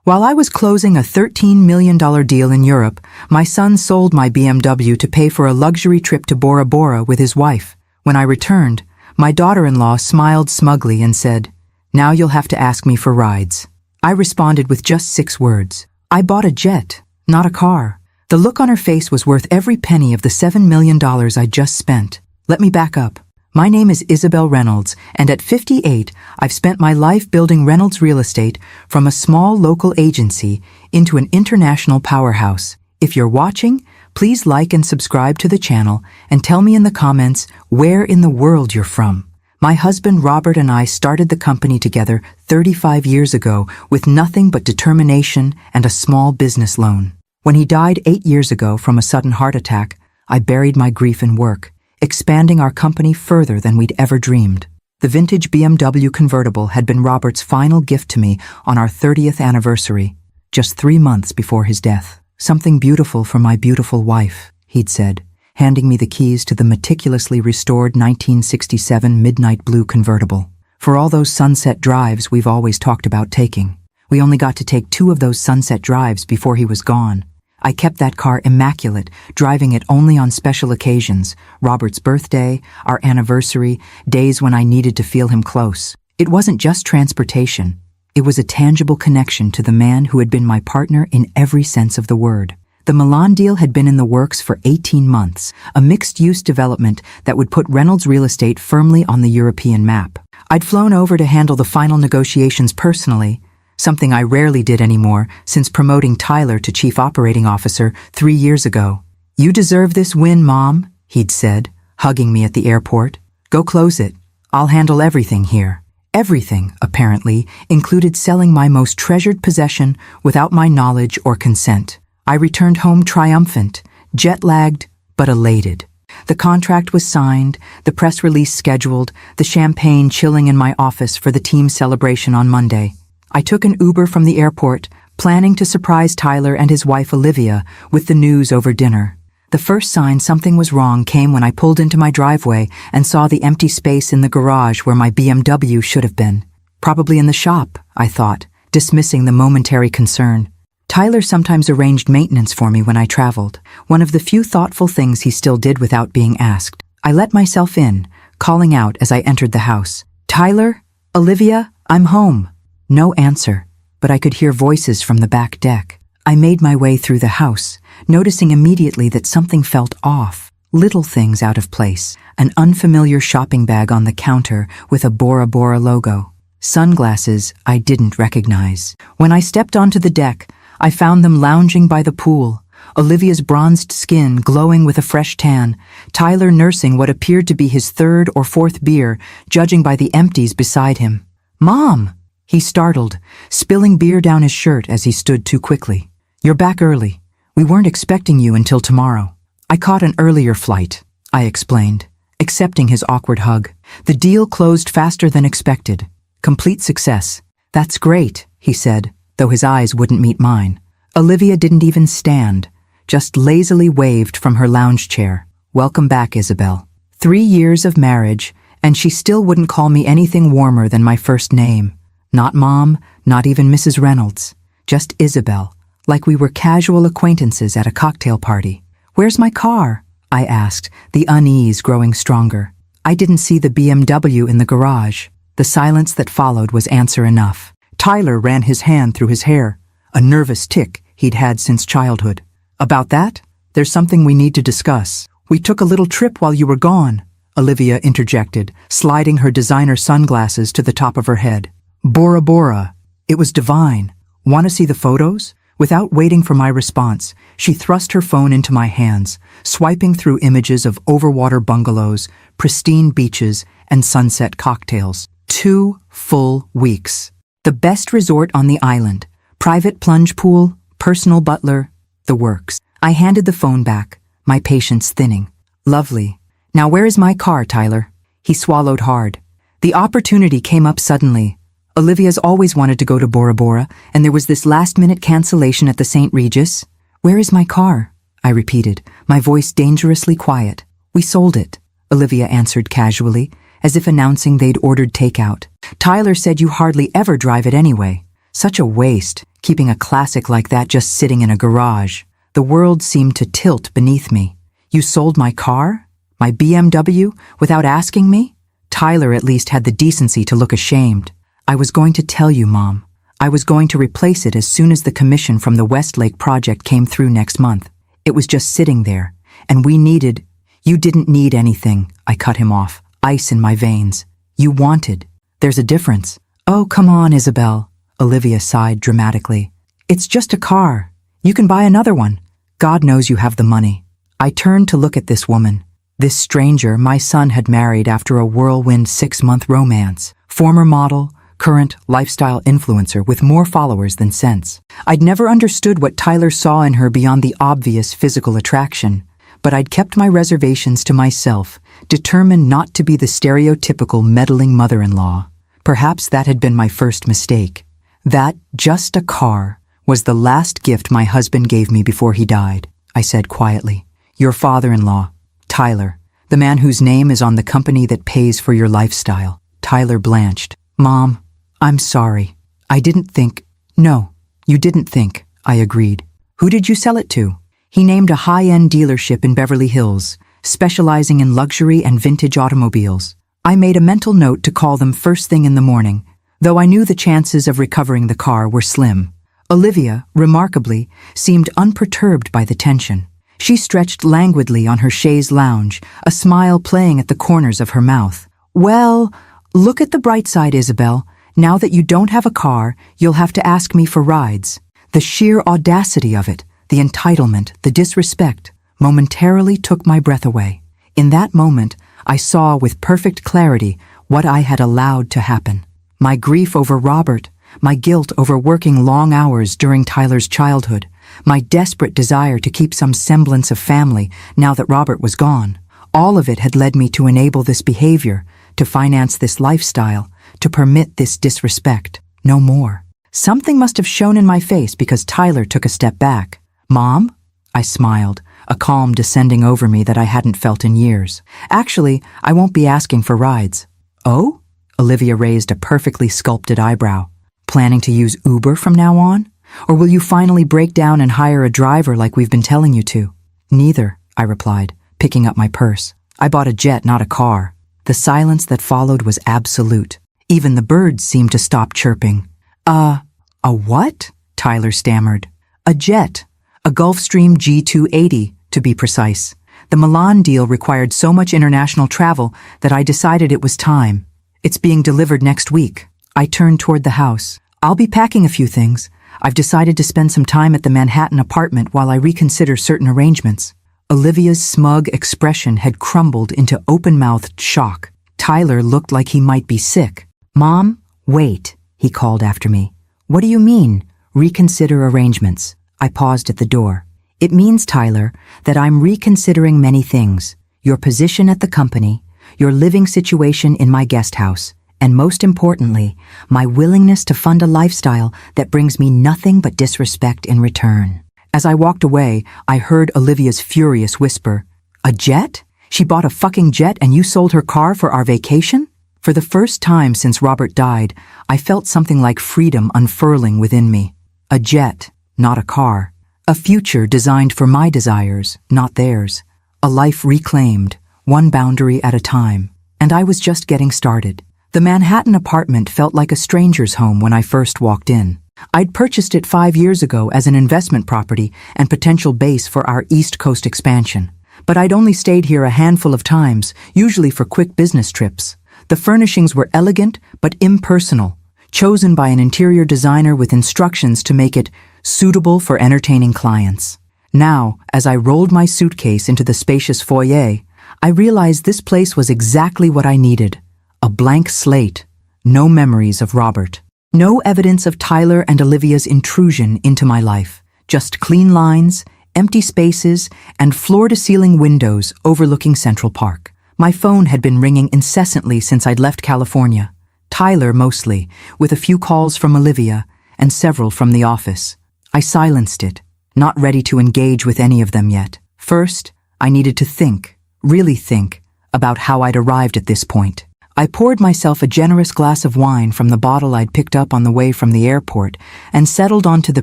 While I was closing a $13 million deal in Europe, my son sold my BMW to pay for a luxury trip to Bora Bora with his wife. When I returned, my daughter-in-law smiled smugly and said, "Now you'll have to ask me for rides." I responded with just 6 words. I bought a jet, not a car. The look on her face was worth every penny of the $7 million I'd just spent. Let me back up. My name is Isabel Reynolds, and at 58, I've spent my life building Reynolds Real Estate from a small local agency into an international powerhouse. If you're watching, please like and subscribe to the channel and tell me in the comments where in the world you're from. My husband Robert and I started the company together 35 years ago with nothing but determination and a small business loan. When he died 8 years ago from a sudden heart attack, I buried my grief in work, expanding our company further than we'd ever dreamed. The vintage BMW convertible had been Robert's final gift to me on our 30th anniversary, just 3 months before his death. "Something beautiful for my beautiful wife," he'd said, handing me the keys to the meticulously restored 1967 midnight blue convertible. For all those sunset drives we've always talked about taking, we only got to take 2 of those sunset drives before he was gone. I kept that car immaculate, driving it only on special occasions, Robert's birthday, our anniversary, days when I needed to feel him close. It wasn't just transportation. It was a tangible connection to the man who had been my partner in every sense of the word. The Milan deal had been in the works for 18 months, a mixed-use development that would put Reynolds Real Estate firmly on the European map. I'd flown over to handle the final negotiations personally, something I rarely did anymore since promoting Tyler to Chief Operating Officer 3 years ago. "You deserve this win, Mom," he'd said, hugging me at the airport. "Go close it. I'll handle everything here." Everything, apparently, included selling my most treasured possession without my knowledge or consent. I returned home triumphant, jet-lagged, but elated. The contract was signed, the press release scheduled, the champagne chilling in my office for the team celebration on Monday. I took an Uber from the airport, planning to surprise Tyler and his wife Olivia with the news over dinner. The first sign something was wrong came when I pulled into my driveway and saw the empty space in the garage where my BMW should have been. Probably in the shop, I thought, dismissing the momentary concern. Tyler sometimes arranged maintenance for me when I traveled, one of the few thoughtful things he still did without being asked. I let myself in, calling out as I entered the house. "Tyler? Olivia? I'm home." No answer, but I could hear voices from the back deck. I made my way through the house, noticing immediately that something felt off. Little things out of place, an unfamiliar shopping bag on the counter with a Bora Bora logo. Sunglasses I didn't recognize. When I stepped onto the deck, I found them lounging by the pool, Olivia's bronzed skin glowing with a fresh tan, Tyler nursing what appeared to be his 3rd or 4th beer, judging by the empties beside him. "Mom!" He startled, spilling beer down his shirt as he stood too quickly. "You're back early. We weren't expecting you until tomorrow." "I caught an earlier flight," I explained, accepting his awkward hug. "The deal closed faster than expected. Complete success." "That's great," he said, though his eyes wouldn't meet mine. Olivia didn't even stand, just lazily waved from her lounge chair. "Welcome back, Isabel." 3 years of marriage, and she still wouldn't call me anything warmer than my first name. Not Mom, not even Mrs. Reynolds. Just Isabel, like we were casual acquaintances at a cocktail party. "Where's my car?" I asked, the unease growing stronger. I didn't see the BMW in the garage. The silence that followed was answer enough. Tyler ran his hand through his hair, a nervous tic he'd had since childhood. "About that? There's something we need to discuss. We took a little trip while you were gone," Olivia interjected, sliding her designer sunglasses to the top of her head. "Bora Bora. It was divine. Want to see the photos?" Without waiting for my response, she thrust her phone into my hands, swiping through images of overwater bungalows, pristine beaches, and sunset cocktails. 2 full weeks. The best resort on the island. Private plunge pool, personal butler, the works. I handed the phone back, my patience thinning. "Lovely. Now where is my car, Tyler?" He swallowed hard. The opportunity came up suddenly. Olivia's always wanted to go to Bora Bora, and there was this last-minute cancellation at the St. Regis. "Where is my car?" I repeated, my voice dangerously quiet. "We sold it," Olivia answered casually, as if announcing they'd ordered takeout. "Tyler said you hardly ever drive it anyway. Such a waste. keeping a classic like that just sitting in a garage. The world seemed to tilt beneath me. You sold my car? My BMW? Without asking me? Tyler at least had the decency to look ashamed. I was going to tell you, Mom. I was going to replace it as soon as the commission from the Westlake project came through next month. It was just sitting there, and we needed— You didn't need anything, I cut him off, ice in my veins. You wanted. There's a difference. Oh, come on, Isabel, Olivia sighed dramatically. It's just a car. You can buy another one. God knows you have the money. I turned to look at this woman. This stranger my son had married after a whirlwind 6-month romance. Former model, current lifestyle influencer with more followers than sense. I'd never understood what Tyler saw in her beyond the obvious physical attraction, but I'd kept my reservations to myself, determined not to be the stereotypical meddling mother-in-law. Perhaps that had been my first mistake. That, just a car, was the last gift my husband gave me before he died, I said quietly. Your father-in-law, Tyler, the man whose name is on the company that pays for your lifestyle. Tyler blanched. Mom, I'm sorry. I didn't think— No, you didn't think, I agreed. Who did you sell it to? He named a high-end dealership in Beverly Hills, specializing in luxury and vintage automobiles. I made a mental note to call them first thing in the morning, though I knew the chances of recovering the car were slim. Olivia, remarkably, seemed unperturbed by the tension. She stretched languidly on her chaise lounge, a smile playing at the corners of her mouth. Well, look at the bright side, Isabel. Now that you don't have a car, you'll have to ask me for rides. The sheer audacity of it, the entitlement, the disrespect, momentarily took my breath away. In that moment, I saw with perfect clarity what I had allowed to happen. My grief over Robert, my guilt over working long hours during Tyler's childhood, my desperate desire to keep some semblance of family now that Robert was gone. All of it had led me to enable this behavior, to finance this lifestyle, to permit this disrespect. No more. Something must have shown in my face because Tyler took a step back. Mom? I smiled, a calm descending over me that I hadn't felt in years. Actually, I won't be asking for rides. Oh? Olivia raised a perfectly sculpted eyebrow. Planning to use Uber from now on? Or will you finally break down and hire a driver like we've been telling you to? Neither, I replied, picking up my purse. I bought a jet, not a car. The silence that followed was absolute. Even the birds seemed to stop chirping. A what? Tyler stammered. A jet. A Gulfstream G280, to be precise. The Milan deal required so much international travel that I decided it was time. It's being delivered next week. I turned toward the house. I'll be packing a few things. I've decided to spend some time at the Manhattan apartment while I reconsider certain arrangements. Olivia's smug expression had crumbled into open-mouthed shock. Tyler looked like he might be sick. Mom, wait, he called after me. What do you mean, reconsider arrangements? I paused at the door. It means, Tyler, that I'm reconsidering many things. Your position at the company, your living situation in my guest house, and most importantly, my willingness to fund a lifestyle that brings me nothing but disrespect in return. As I walked away, I heard Olivia's furious whisper, A jet? She bought a fucking jet and you sold her car for our vacation? For the first time since Robert died, I felt something like freedom unfurling within me. A jet, not a car. A future designed for my desires, not theirs. A life reclaimed, one boundary at a time. And I was just getting started. The Manhattan apartment felt like a stranger's home when I first walked in. I'd purchased it 5 years ago as an investment property and potential base for our East Coast expansion. But I'd only stayed here a handful of times, usually for quick business trips. The furnishings were elegant but impersonal, chosen by an interior designer with instructions to make it suitable for entertaining clients. Now, as I rolled my suitcase into the spacious foyer, I realized this place was exactly what I needed. A blank slate, no memories of Robert. No evidence of Tyler and Olivia's intrusion into my life. Just clean lines, empty spaces, and floor-to-ceiling windows overlooking Central Park. My phone had been ringing incessantly since I'd left California. Tyler mostly, with a few calls from Olivia and several from the office. I silenced it, not ready to engage with any of them yet. First, I needed to think, really think, about how I'd arrived at this point. I poured myself a generous glass of wine from the bottle I'd picked up on the way from the airport and settled onto the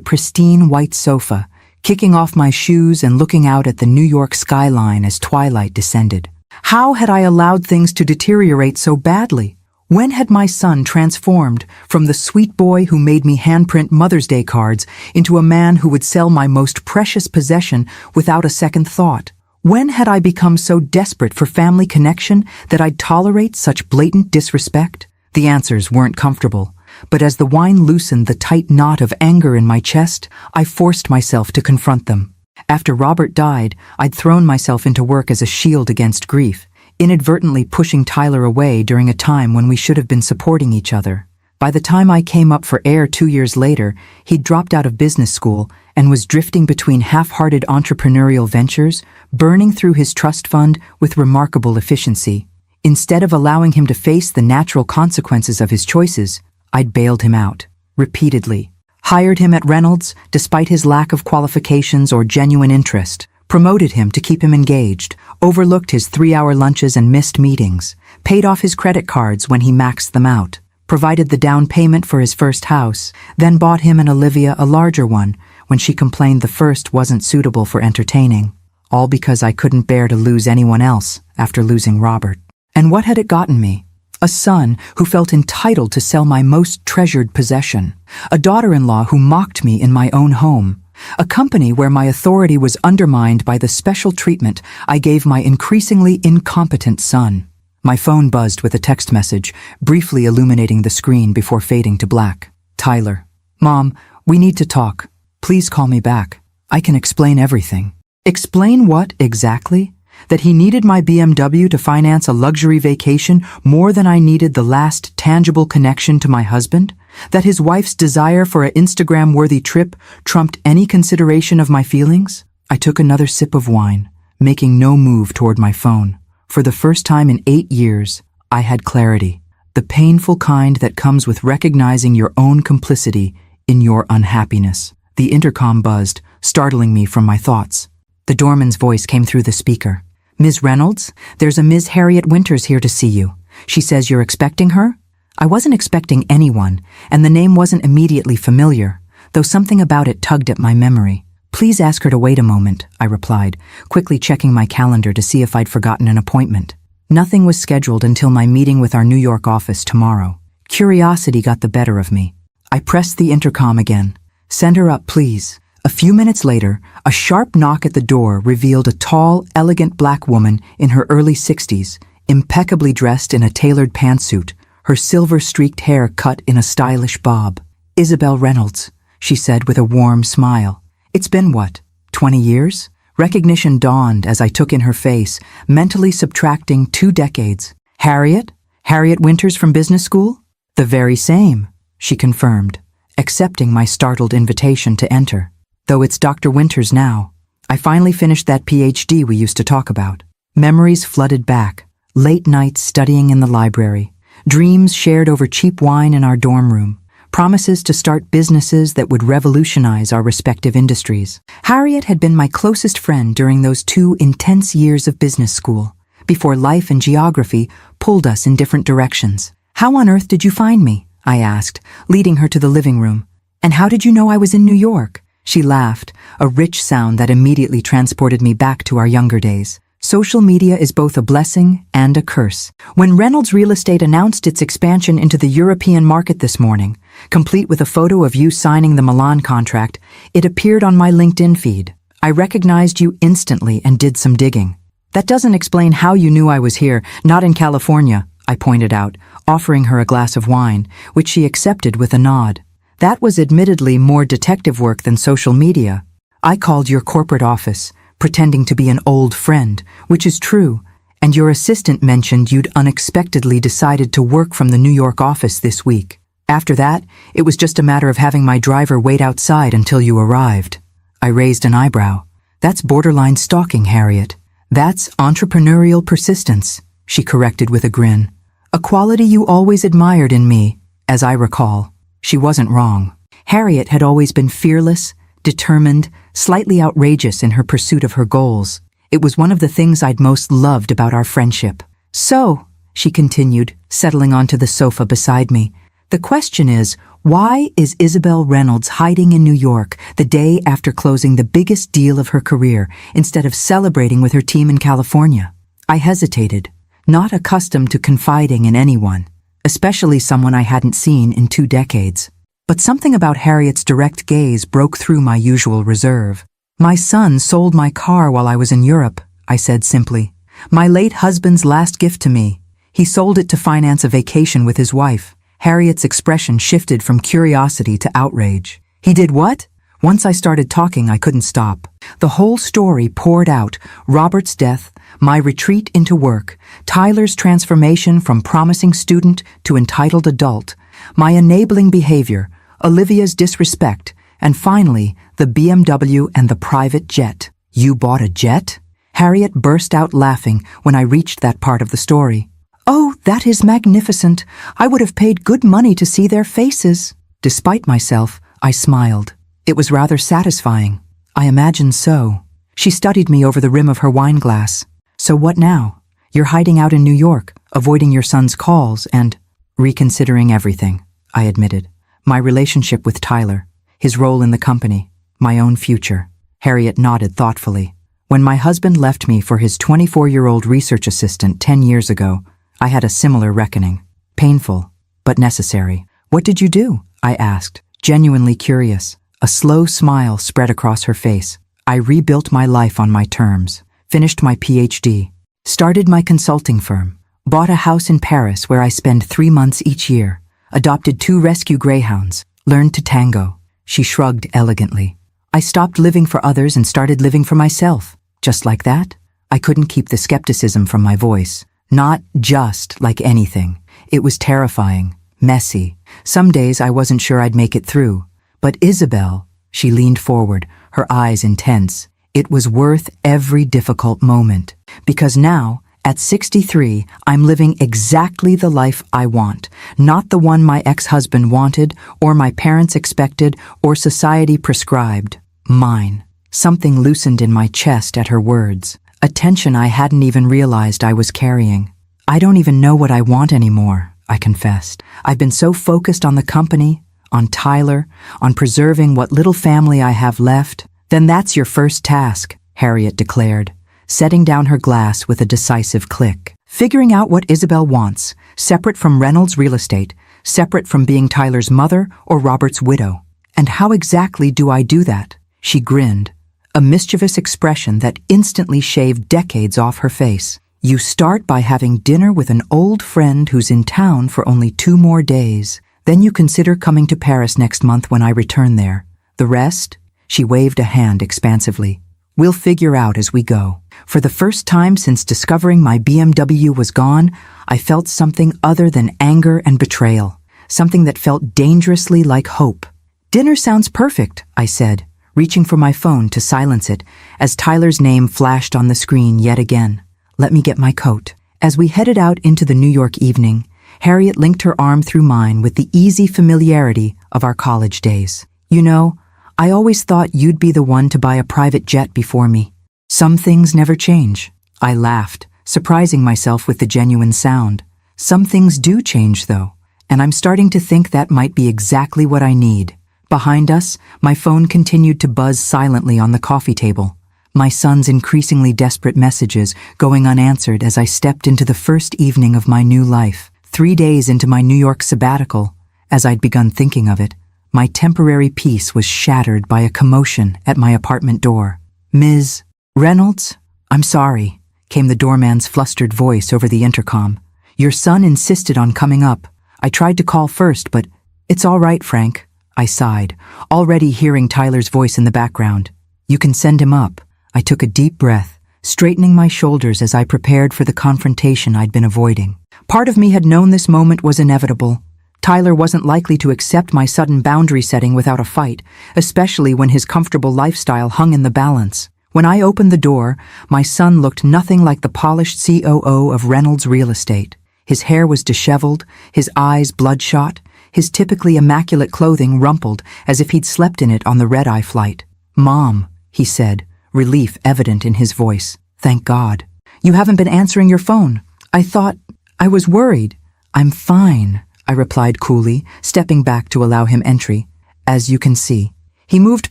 pristine white sofa, kicking off my shoes and looking out at the New York skyline as twilight descended. How had I allowed things to deteriorate so badly? When had my son transformed from the sweet boy who made me handprint Mother's Day cards into a man who would sell my most precious possession without a second thought? When had I become so desperate for family connection that I'd tolerate such blatant disrespect? The answers weren't comfortable, but as the wine loosened the tight knot of anger in my chest, I forced myself to confront them. After Robert died, I'd thrown myself into work as a shield against grief, inadvertently pushing Tyler away during a time when we should have been supporting each other. By the time I came up for air 2 years later, he'd dropped out of business school and was drifting between half-hearted entrepreneurial ventures, burning through his trust fund with remarkable efficiency. Instead of allowing him to face the natural consequences of his choices, I'd bailed him out, repeatedly. Hired him at Reynolds, despite his lack of qualifications or genuine interest. Promoted him to keep him engaged, overlooked his 3-hour lunches and missed meetings, paid off his credit cards when he maxed them out, provided the down payment for his first house, then bought him and Olivia a larger one when she complained the first wasn't suitable for entertaining. All because I couldn't bear to lose anyone else after losing Robert. And what had it gotten me? A son who felt entitled to sell my most treasured possession. A daughter-in-law who mocked me in my own home. A company where my authority was undermined by the special treatment I gave my increasingly incompetent son. My phone buzzed with a text message, briefly illuminating the screen before fading to black. Tyler. Mom, we need to talk. Please call me back. I can explain everything. Explain what exactly? That he needed my BMW to finance a luxury vacation more than I needed the last tangible connection to my husband? That his wife's desire for an Instagram-worthy trip trumped any consideration of my feelings? I took another sip of wine, making no move toward my phone. For the first time in 8 years, I had clarity. The painful kind that comes with recognizing your own complicity in your unhappiness. The intercom buzzed, startling me from my thoughts. The doorman's voice came through the speaker. Ms. Reynolds, there's a Ms. Harriet Winters here to see you. She says you're expecting her? I wasn't expecting anyone, and the name wasn't immediately familiar, though something about it tugged at my memory. Please ask her to wait a moment, I replied, quickly checking my calendar to see if I'd forgotten an appointment. Nothing was scheduled until my meeting with our New York office tomorrow. Curiosity got the better of me. I pressed the intercom again. Send her up, please. A few minutes later, a sharp knock at the door revealed a tall, elegant black woman in her early 60s, impeccably dressed in a tailored pantsuit, her silver-streaked hair cut in a stylish bob. Isabel Reynolds, she said with a warm smile. It's been what, 20 years? Recognition dawned as I took in her face, mentally subtracting 2 decades. Harriet? Harriet Winters from business school? The very same, she confirmed, accepting my startled invitation to enter. Though it's Dr. Winters now. I finally finished that PhD we used to talk about. Memories flooded back, late nights studying in the library, dreams shared over cheap wine in our dorm room, promises to start businesses that would revolutionize our respective industries. Harriet had been my closest friend during those 2 intense years of business school, before life and geography pulled us in different directions. How on earth did you find me? I asked, leading her to the living room. And how did you know I was in New York? She laughed, a rich sound that immediately transported me back to our younger days. Social media is both a blessing and a curse. When Reynolds Real Estate announced its expansion into the European market this morning, complete with a photo of you signing the Milan contract, it appeared on my LinkedIn feed. I recognized you instantly and did some digging. That doesn't explain how you knew I was here, not in California, I pointed out, offering her a glass of wine, which she accepted with a nod. That was admittedly more detective work than social media. I called your corporate office, pretending to be an old friend, which is true, and your assistant mentioned you'd unexpectedly decided to work from the New York office this week. After that, it was just a matter of having my driver wait outside until you arrived. I raised an eyebrow. That's borderline stalking, Harriet. That's entrepreneurial persistence, she corrected with a grin. A quality you always admired in me, as I recall. She wasn't wrong. Harriet had always been fearless, determined, slightly outrageous in her pursuit of her goals. It was one of the things I'd most loved about our friendship. So, she continued, settling onto the sofa beside me. The question is, why is Isabel Reynolds hiding in New York the day after closing the biggest deal of her career instead of celebrating with her team in California? I hesitated, not accustomed to confiding in anyone, especially someone I hadn't seen in 2 decades. But something about Harriet's direct gaze broke through my usual reserve. My son sold my car while I was in Europe, I said simply. My late husband's last gift to me. He sold it to finance a vacation with his wife. Harriet's expression shifted from curiosity to outrage. He did what? Once I started talking, I couldn't stop. The whole story poured out: Robert's death, my retreat into work, Tyler's transformation from promising student to entitled adult, my enabling behavior, Olivia's disrespect, and finally, the BMW and the private jet. You bought a jet? Harriet burst out laughing when I reached that part of the story. Oh, that is magnificent. I would have paid good money to see their faces. Despite myself, I smiled. It was rather satisfying. I imagine so. She studied me over the rim of her wine glass. So what now? You're hiding out in New York, avoiding your son's calls and reconsidering everything, I admitted. My relationship with Tyler, his role in the company, my own future. Harriet nodded thoughtfully. When my husband left me for his 24-year-old research assistant 10 years ago, I had a similar reckoning. Painful, but necessary. What did you do? I asked, genuinely curious. A slow smile spread across her face. I rebuilt my life on my terms, finished my PhD, started my consulting firm, bought a house in Paris where I spend 3 months each year, adopted 2 rescue greyhounds, learned to tango. She shrugged elegantly. I stopped living for others and started living for myself. Just like that? I couldn't keep the skepticism from my voice. Not just like anything. It was terrifying, messy. Some days I wasn't sure I'd make it through. But Isabel, she leaned forward, her eyes intense. It was worth every difficult moment. Because now, at 63, I'm living exactly the life I want. Not the one my ex-husband wanted, or my parents expected, or society prescribed. Mine. Something loosened in my chest at her words. A tension I hadn't even realized I was carrying. I don't even know what I want anymore, I confessed. I've been so focused on the company, on Tyler, on preserving what little family I have left. Then that's your first task, Harriet declared, setting down her glass with a decisive click. Figuring out what Isabel wants, separate from Reynolds' real estate, separate from being Tyler's mother or Robert's widow. And how exactly do I do that? She grinned, a mischievous expression that instantly shaved decades off her face. You start by having dinner with an old friend who's in town for only 2 more days. Then you consider coming to Paris next month when I return there. The rest? She waved a hand expansively. We'll figure out as we go. For the first time since discovering my BMW was gone, I felt something other than anger and betrayal. Something that felt dangerously like hope. Dinner sounds perfect, I said, reaching for my phone to silence it as Tyler's name flashed on the screen yet again. Let me get my coat. As we headed out into the New York evening, Harriet linked her arm through mine with the easy familiarity of our college days. You know, I always thought you'd be the one to buy a private jet before me. Some things never change. I laughed, surprising myself with the genuine sound. Some things do change, though, and I'm starting to think that might be exactly what I need. Behind us, my phone continued to buzz silently on the coffee table, my son's increasingly desperate messages going unanswered as I stepped into the first evening of my new life. 3 days into my New York sabbatical, as I'd begun thinking of it, my temporary peace was shattered by a commotion at my apartment door. Ms. Reynolds? I'm sorry, came the doorman's flustered voice over the intercom. Your son insisted on coming up. I tried to call first, but it's all right, Frank. I sighed, already hearing Tyler's voice in the background. You can send him up. I took a deep breath, straightening my shoulders as I prepared for the confrontation I'd been avoiding. Part of me had known this moment was inevitable. Tyler wasn't likely to accept my sudden boundary setting without a fight, especially when his comfortable lifestyle hung in the balance. When I opened the door, my son looked nothing like the polished COO of Reynolds Real Estate. His hair was disheveled, his eyes bloodshot, his typically immaculate clothing rumpled as if he'd slept in it on the red-eye flight. Mom, he said, relief evident in his voice. Thank God. You haven't been answering your phone. I thought I was worried. I'm fine, I replied coolly, stepping back to allow him entry. As you can see. He moved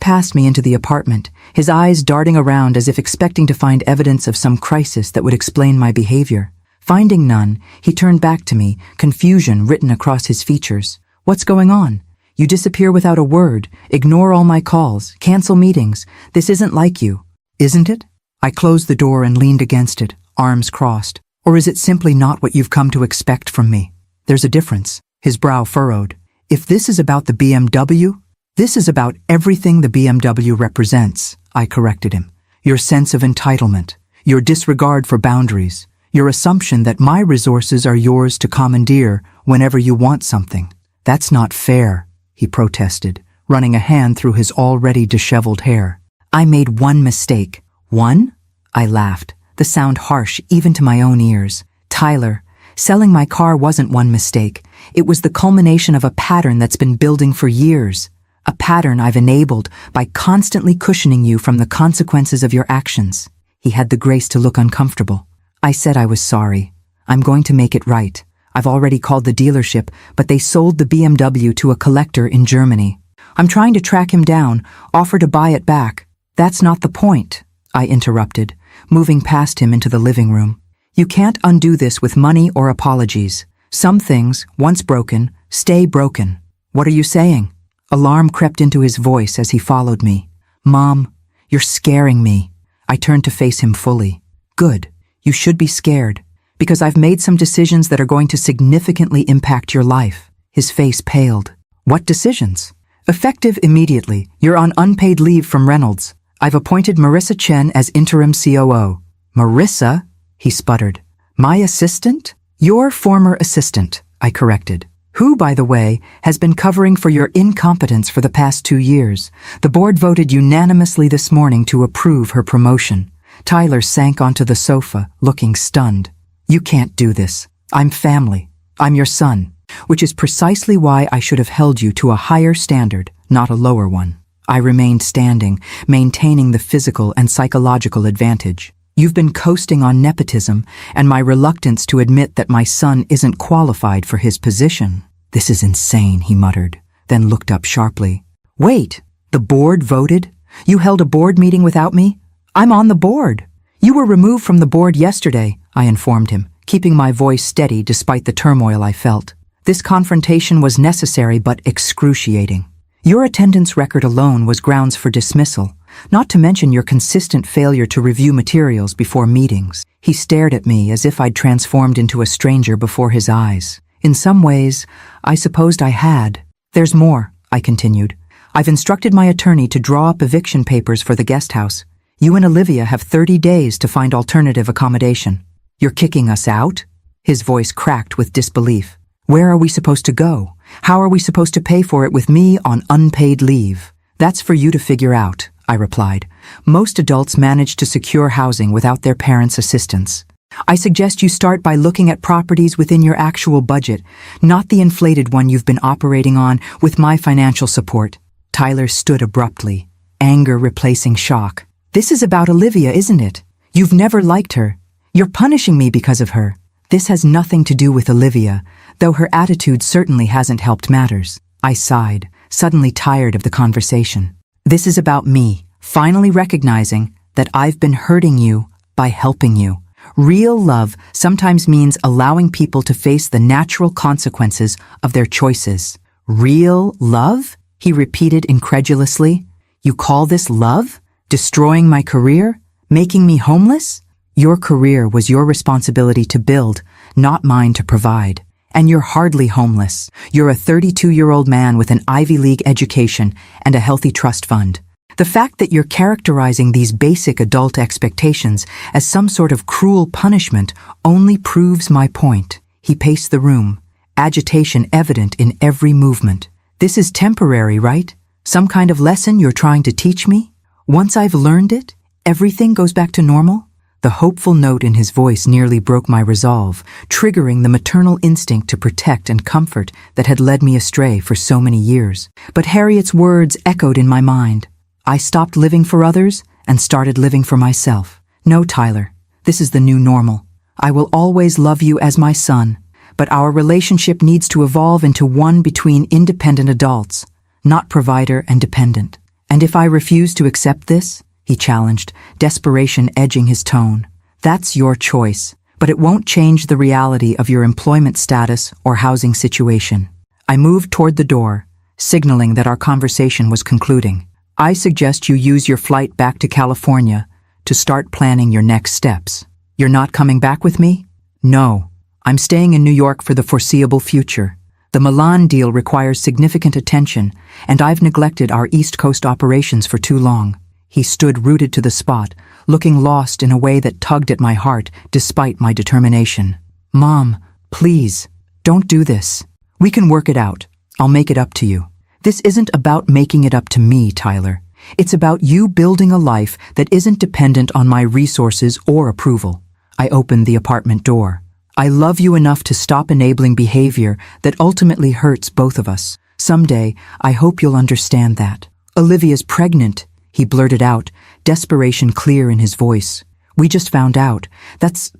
past me into the apartment, his eyes darting around as if expecting to find evidence of some crisis that would explain my behavior. Finding none, he turned back to me, confusion written across his features. What's going on? You disappear without a word, ignore all my calls, cancel meetings. This isn't like you. Isn't it? I closed the door and leaned against it, arms crossed. Or is it simply not what you've come to expect from me? There's a difference. His brow furrowed. If this is about the BMW, this is about everything the BMW represents, I corrected him. Your sense of entitlement, your disregard for boundaries, your assumption that my resources are yours to commandeer whenever you want something. That's not fair, he protested, running a hand through his already disheveled hair. I made one mistake. One? I laughed, the sound harsh even to my own ears. Tyler, selling my car wasn't one mistake. It was the culmination of a pattern that's been building for years. A pattern I've enabled by constantly cushioning you from the consequences of your actions. He had the grace to look uncomfortable. I said I was sorry. I'm going to make it right. I've already called the dealership, but they sold the BMW to a collector in Germany. I'm trying to track him down, offer to buy it back. That's not the point, I interrupted, moving past him into the living room. You can't undo this with money or apologies. Some things, once broken, stay broken. What are you saying? Alarm crept into his voice as he followed me. Mom, you're scaring me. I turned to face him fully. Good. You should be scared, because I've made some decisions that are going to significantly impact your life. His face paled. What decisions? Effective immediately. You're on unpaid leave from Reynolds. I've appointed Marissa Chen as interim COO. Marissa? He sputtered. My assistant? Your former assistant, I corrected. Who, by the way, has been covering for your incompetence for the past 2 years. The board voted unanimously this morning to approve her promotion. Tyler sank onto the sofa, looking stunned. You can't do this. I'm family. I'm your son, which is precisely why I should have held you to a higher standard, not a lower one. I remained standing, maintaining the physical and psychological advantage. You've been coasting on nepotism and my reluctance to admit that my son isn't qualified for his position. This is insane, he muttered, then looked up sharply. Wait, the board voted? You held a board meeting without me? I'm on the board. You were removed from the board yesterday, I informed him, keeping my voice steady despite the turmoil I felt. This confrontation was necessary but excruciating. Your attendance record alone was grounds for dismissal, not to mention your consistent failure to review materials before meetings. He stared at me as if I'd transformed into a stranger before his eyes. In some ways, I supposed I had. There's more, I continued. I've instructed my attorney to draw up eviction papers for the guest house. You and Olivia have 30 days to find alternative accommodation. You're kicking us out? His voice cracked with disbelief. Where are we supposed to go? How are we supposed to pay for it with me on unpaid leave? That's for you to figure out, I replied. Most adults manage to secure housing without their parents' assistance. I suggest you start by looking at properties within your actual budget, not the inflated one you've been operating on with my financial support. Tyler stood abruptly, anger replacing shock. This is about Olivia, isn't it? You've never liked her. You're punishing me because of her. This has nothing to do with Olivia, though her attitude certainly hasn't helped matters. I sighed, suddenly tired of the conversation. This is about me, finally recognizing that I've been hurting you by helping you. Real love sometimes means allowing people to face the natural consequences of their choices. Real love? He repeated incredulously. You call this love? Destroying my career? Making me homeless? Your career was your responsibility to build, not mine to provide. And you're hardly homeless. You're a 32-year-old man with an Ivy League education and a healthy trust fund. The fact that you're characterizing these basic adult expectations as some sort of cruel punishment only proves my point. He paced the room, agitation evident in every movement. This is temporary, right? Some kind of lesson you're trying to teach me? Once I've learned it, everything goes back to normal? The hopeful note in his voice nearly broke my resolve, triggering the maternal instinct to protect and comfort that had led me astray for so many years. But Harriet's words echoed in my mind. I stopped living for others and started living for myself. No, Tyler, this is the new normal. I will always love you as my son, but our relationship needs to evolve into one between independent adults, not provider and dependent. And if I refuse to accept this, he challenged, desperation edging his tone, that's your choice, but it won't change the reality of your employment status or housing situation. I moved toward the door, signaling that our conversation was concluding. I suggest you use your flight back to California to start planning your next steps. You're not coming back with me? No. I'm staying in New York for the foreseeable future. The Milan deal requires significant attention, and I've neglected our East Coast operations for too long. He stood rooted to the spot, looking lost in a way that tugged at my heart despite my determination. Mom, please, don't do this. We can work it out. I'll make it up to you. This isn't about making it up to me, Tyler. It's about you building a life that isn't dependent on my resources or approval. I opened the apartment door. I love you enough to stop enabling behavior that ultimately hurts both of us. Someday, I hope you'll understand that. Olivia's pregnant, he blurted out, desperation clear in his voice. We just found out. That's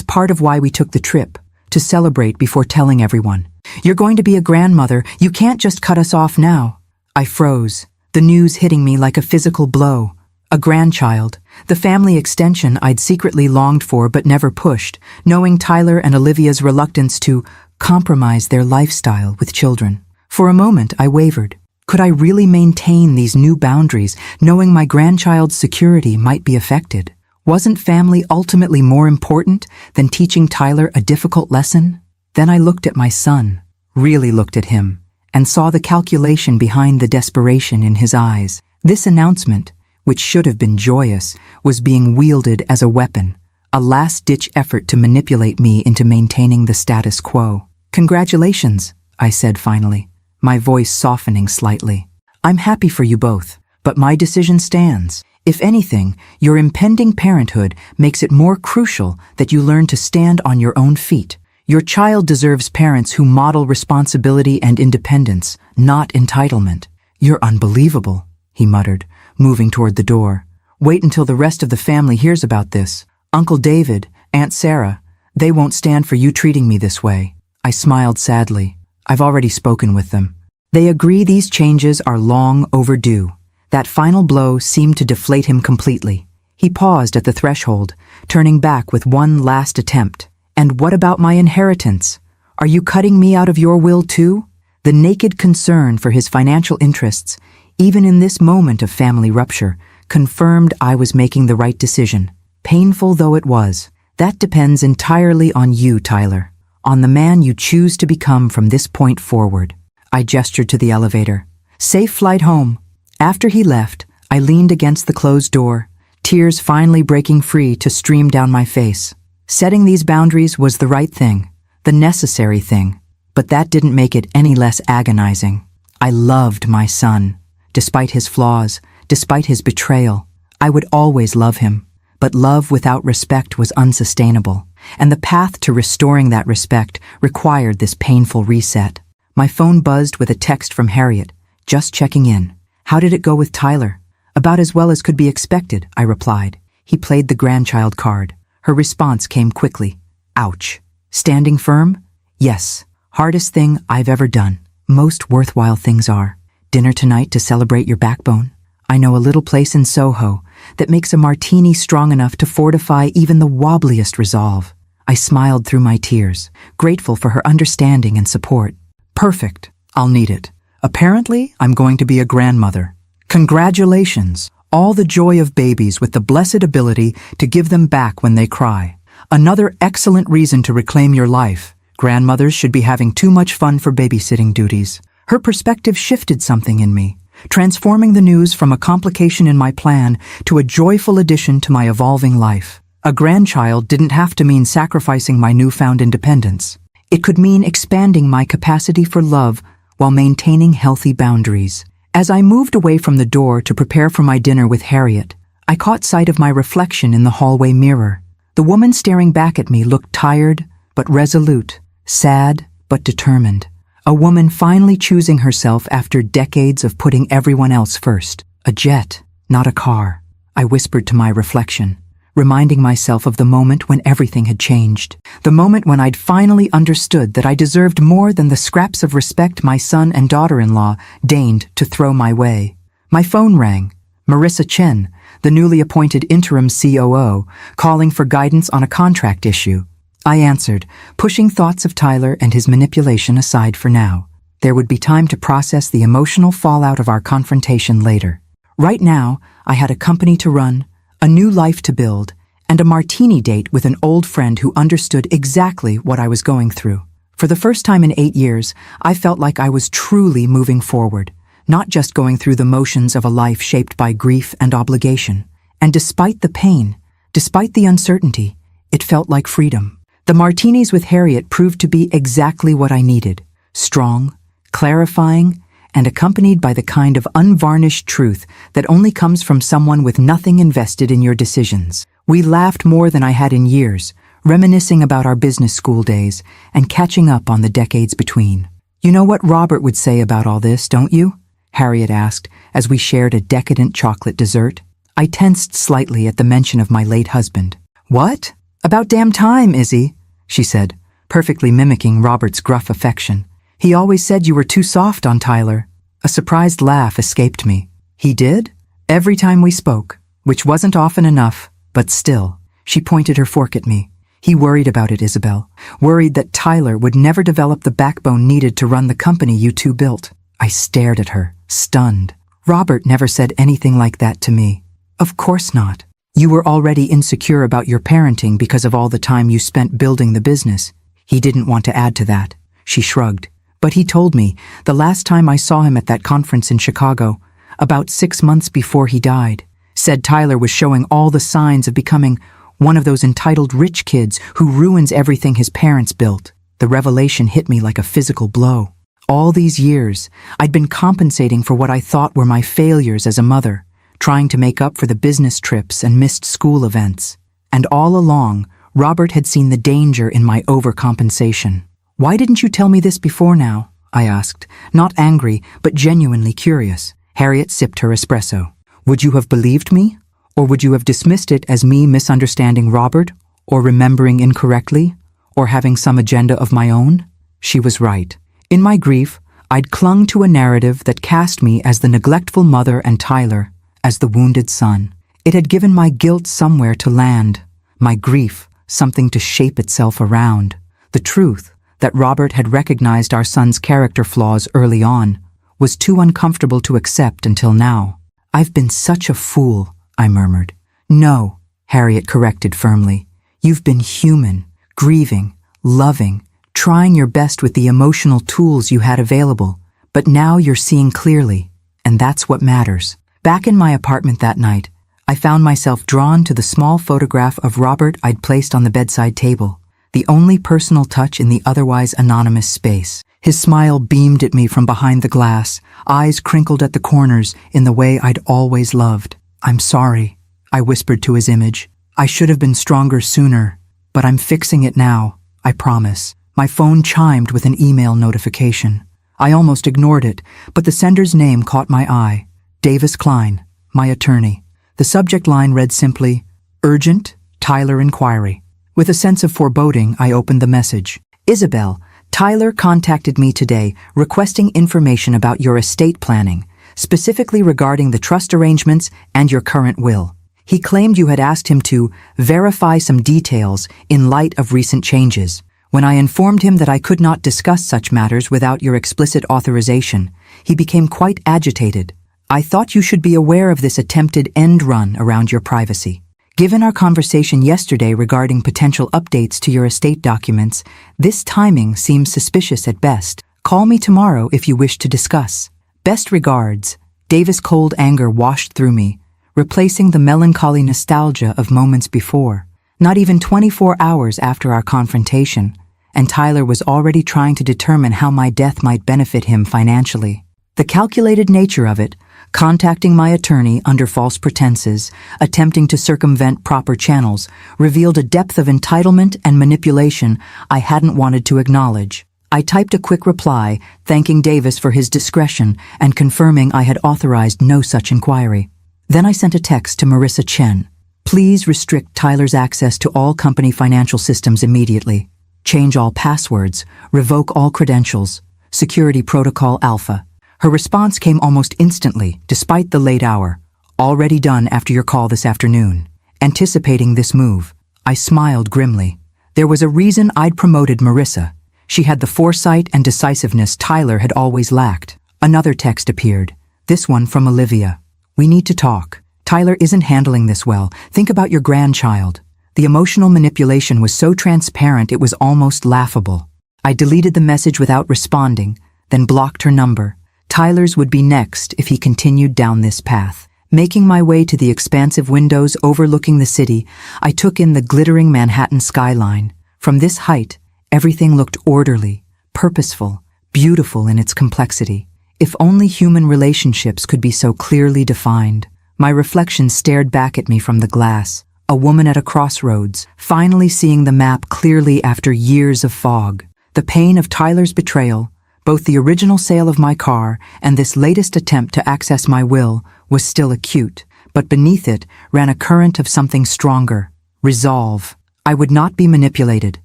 part of why we took the trip, to celebrate before telling everyone. You're going to be a grandmother. You can't just cut us off now. I froze, the news hitting me like a physical blow. A grandchild, the family extension I'd secretly longed for but never pushed, knowing Tyler and Olivia's reluctance to compromise their lifestyle with children. For a moment, I wavered. Could I really maintain these new boundaries, knowing my grandchild's security might be affected? Wasn't family ultimately more important than teaching Tyler a difficult lesson? Then I looked at my son, really looked at him, and saw the calculation behind the desperation in his eyes. This announcement, which should have been joyous, was being wielded as a weapon, a last-ditch effort to manipulate me into maintaining the status quo. Congratulations, I said finally, my voice softening slightly. I'm happy for you both, but my decision stands. If anything, your impending parenthood makes it more crucial that you learn to stand on your own feet. Your child deserves parents who model responsibility and independence, not entitlement. You're unbelievable, he muttered, moving toward the door. Wait until the rest of the family hears about this. Uncle David, Aunt Sarah, they won't stand for you treating me this way. I smiled sadly. I've already spoken with them. They agree these changes are long overdue. That final blow seemed to deflate him completely. He paused at the threshold, turning back with one last attempt. And what about my inheritance? Are you cutting me out of your will too? The naked concern for his financial interests, even in this moment of family rupture, confirmed I was making the right decision. Painful though it was, that depends entirely on you, Tyler, on the man you choose to become from this point forward. I gestured to the elevator. Safe flight home. After he left, I leaned against the closed door, tears finally breaking free to stream down my face. Setting these boundaries was the right thing, the necessary thing, but that didn't make it any less agonizing. I loved my son. Despite his flaws, despite his betrayal, I would always love him. But love without respect was unsustainable, and the path to restoring that respect required this painful reset. My phone buzzed with a text from Harriet, just checking in. How did it go with Tyler? About as well as could be expected, I replied. He played the grandchild card. Her response came quickly. Ouch. Standing firm? Yes. Hardest thing I've ever done. Most worthwhile things are. Dinner tonight to celebrate your backbone? I know a little place in Soho that makes a martini strong enough to fortify even the wobbliest resolve. I smiled through my tears, grateful for her understanding and support. Perfect. I'll need it. Apparently, I'm going to be a grandmother. Congratulations. All the joy of babies with the blessed ability to give them back when they cry. Another excellent reason to reclaim your life. Grandmothers should be having too much fun for babysitting duties. Her perspective shifted something in me, transforming the news from a complication in my plan to a joyful addition to my evolving life. A grandchild didn't have to mean sacrificing my newfound independence. It could mean expanding my capacity for love while maintaining healthy boundaries. As I moved away from the door to prepare for my dinner with Harriet, I caught sight of my reflection in the hallway mirror. The woman staring back at me looked tired but resolute, sad but determined. A woman finally choosing herself after decades of putting everyone else first. A jet, not a car, I whispered to my reflection. reminding myself of the moment when everything had changed. The moment when I'd finally understood that I deserved more than the scraps of respect my son and daughter-in-law deigned to throw my way. My phone rang. Marissa Chen, the newly appointed interim COO, calling for guidance on a contract issue. I answered, pushing thoughts of Tyler and his manipulation aside for now. There would be time to process the emotional fallout of our confrontation later. Right now, I had a company to run, a new life to build, and a martini date with an old friend who understood exactly what I was going through. For the first time in 8 years, I felt like I was truly moving forward, not just going through the motions of a life shaped by grief and obligation. And despite the pain, despite the uncertainty, it felt like freedom. The martinis with Harriet proved to be exactly what I needed: strong, clarifying, and accompanied by the kind of unvarnished truth that only comes from someone with nothing invested in your decisions. We laughed more than I had in years, reminiscing about our business school days and catching up on the decades between. "You know what Robert would say about all this, don't you?" Harriet asked as we shared a decadent chocolate dessert. I tensed slightly at the mention of my late husband. "What? About damn time, Izzy," she said, perfectly mimicking Robert's gruff affection. "He always said you were too soft on Tyler." A surprised laugh escaped me. "He did?" "Every time we spoke, which wasn't often enough, but still." She pointed her fork at me. "He worried about it, Isabel. Worried that Tyler would never develop the backbone needed to run the company you two built." I stared at her, stunned. "Robert never said anything like that to me." "Of course not. You were already insecure about your parenting because of all the time you spent building the business. He didn't want to add to that." She shrugged. "But he told me, the last time I saw him at that conference in Chicago, about 6 months before he died, said Tyler was showing all the signs of becoming one of those entitled rich kids who ruins everything his parents built." The revelation hit me like a physical blow. All these years, I'd been compensating for what I thought were my failures as a mother, trying to make up for the business trips and missed school events. And all along, Robert had seen the danger in my overcompensation. "Why didn't you tell me this before now?" I asked, not angry, but genuinely curious. Harriet sipped her espresso. "Would you have believed me? Or would you have dismissed it as me misunderstanding Robert, or remembering incorrectly, or having some agenda of my own?" She was right. In my grief, I'd clung to a narrative that cast me as the neglectful mother and Tyler as the wounded son. It had given my guilt somewhere to land, my grief something to shape itself around. The truth, that Robert had recognized our son's character flaws early on, was too uncomfortable to accept until now. "I've been such a fool," I murmured. "No," Harriet corrected firmly. "You've been human, grieving, loving, trying your best with the emotional tools you had available, but now you're seeing clearly, and that's what matters." Back in my apartment that night, I found myself drawn to the small photograph of Robert I'd placed on the bedside table, the only personal touch in the otherwise anonymous space. His smile beamed at me from behind the glass, eyes crinkled at the corners in the way I'd always loved. "I'm sorry," I whispered to his image. "I should have been stronger sooner, but I'm fixing it now, I promise." My phone chimed with an email notification. I almost ignored it, but the sender's name caught my eye. Davis Klein, my attorney. The subject line read simply, "Urgent, Tyler Inquiry." With a sense of foreboding, I opened the message. "Isabel, Tyler contacted me today requesting information about your estate planning, specifically regarding the trust arrangements and your current will. He claimed you had asked him to verify some details in light of recent changes. When I informed him that I could not discuss such matters without your explicit authorization, he became quite agitated. I thought you should be aware of this attempted end run around your privacy. Given our conversation yesterday regarding potential updates to your estate documents, this timing seems suspicious at best. Call me tomorrow if you wish to discuss. Best regards." Davis' cold anger washed through me, replacing the melancholy nostalgia of moments before. Not even 24 hours after our confrontation, and Tyler was already trying to determine how my death might benefit him financially. The calculated nature of it, contacting my attorney under false pretenses, attempting to circumvent proper channels, revealed a depth of entitlement and manipulation I hadn't wanted to acknowledge. I typed a quick reply, thanking Davis for his discretion and confirming I had authorized no such inquiry. Then I sent a text to Marissa Chen. Please restrict Tyler's access to all company financial systems immediately. Change all passwords. Revoke all credentials. Security Protocol Alpha. Her response came almost instantly, despite the late hour. Already done after your call this afternoon. Anticipating this move, I smiled grimly. There was a reason I'd promoted Marissa. She had the foresight and decisiveness Tyler had always lacked. Another text appeared. This one from Olivia. We need to talk. Tyler isn't handling this well. Think about your grandchild. The emotional manipulation was so transparent it was almost laughable. I deleted the message without responding, then blocked her number. Tyler's would be next if he continued down this path. Making my way to the expansive windows overlooking the city, I took in the glittering Manhattan skyline. From this height, everything looked orderly, purposeful, beautiful in its complexity. If only human relationships could be so clearly defined. My reflection stared back at me from the glass, a woman at a crossroads, finally seeing the map clearly after years of fog. The pain of Tyler's betrayal, both the original sale of my car and this latest attempt to access my will, was still acute, but beneath it ran a current of something stronger. Resolve. I would not be manipulated.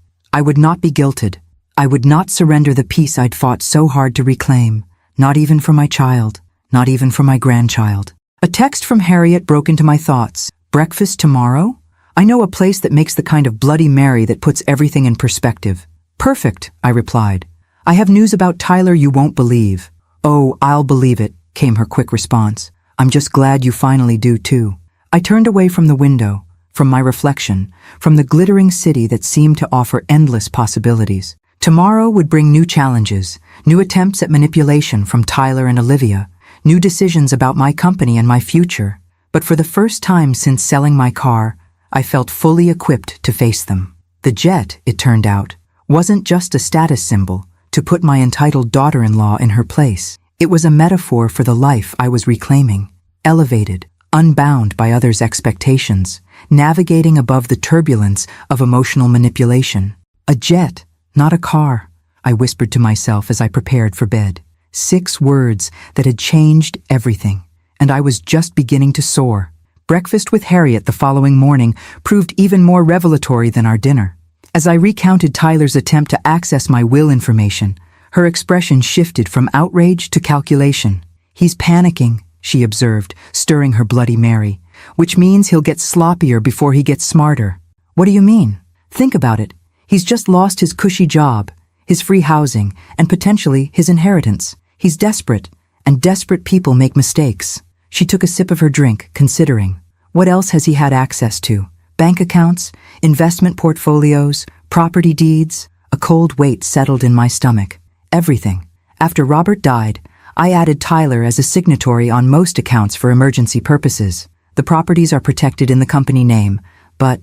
I would not be guilted. I would not surrender the peace I'd fought so hard to reclaim, not even for my child, not even for my grandchild. A text from Harriet broke into my thoughts. Breakfast tomorrow? I know a place that makes the kind of Bloody Mary that puts everything in perspective. Perfect, I replied. I have news about Tyler you won't believe. Oh, I'll believe it, came her quick response. I'm just glad you finally do too. I turned away from the window, from my reflection, from the glittering city that seemed to offer endless possibilities. Tomorrow would bring new challenges, new attempts at manipulation from Tyler and Olivia, new decisions about my company and my future. But for the first time since selling my car, I felt fully equipped to face them. The jet, it turned out, wasn't just a status symbol to put my entitled daughter-in-law in her place. It was a metaphor for the life I was reclaiming, elevated, unbound by others' expectations, navigating above the turbulence of emotional manipulation. A jet, not a car, I whispered to myself as I prepared for bed. 6 words that had changed everything, and I was just beginning to soar. Breakfast with Harriet the following morning proved even more revelatory than our dinner. As I recounted Tyler's attempt to access my will information, her expression shifted from outrage to calculation. He's panicking, she observed, stirring her Bloody Mary, which means he'll get sloppier before he gets smarter. What do you mean? Think about it. He's just lost his cushy job, his free housing, and potentially his inheritance. He's desperate, and desperate people make mistakes. She took a sip of her drink, considering. What else has he had access to? Bank accounts, investment portfolios, property deeds? A cold weight settled in my stomach. Everything. After Robert died, I added Tyler as a signatory on most accounts for emergency purposes. The properties are protected in the company name, but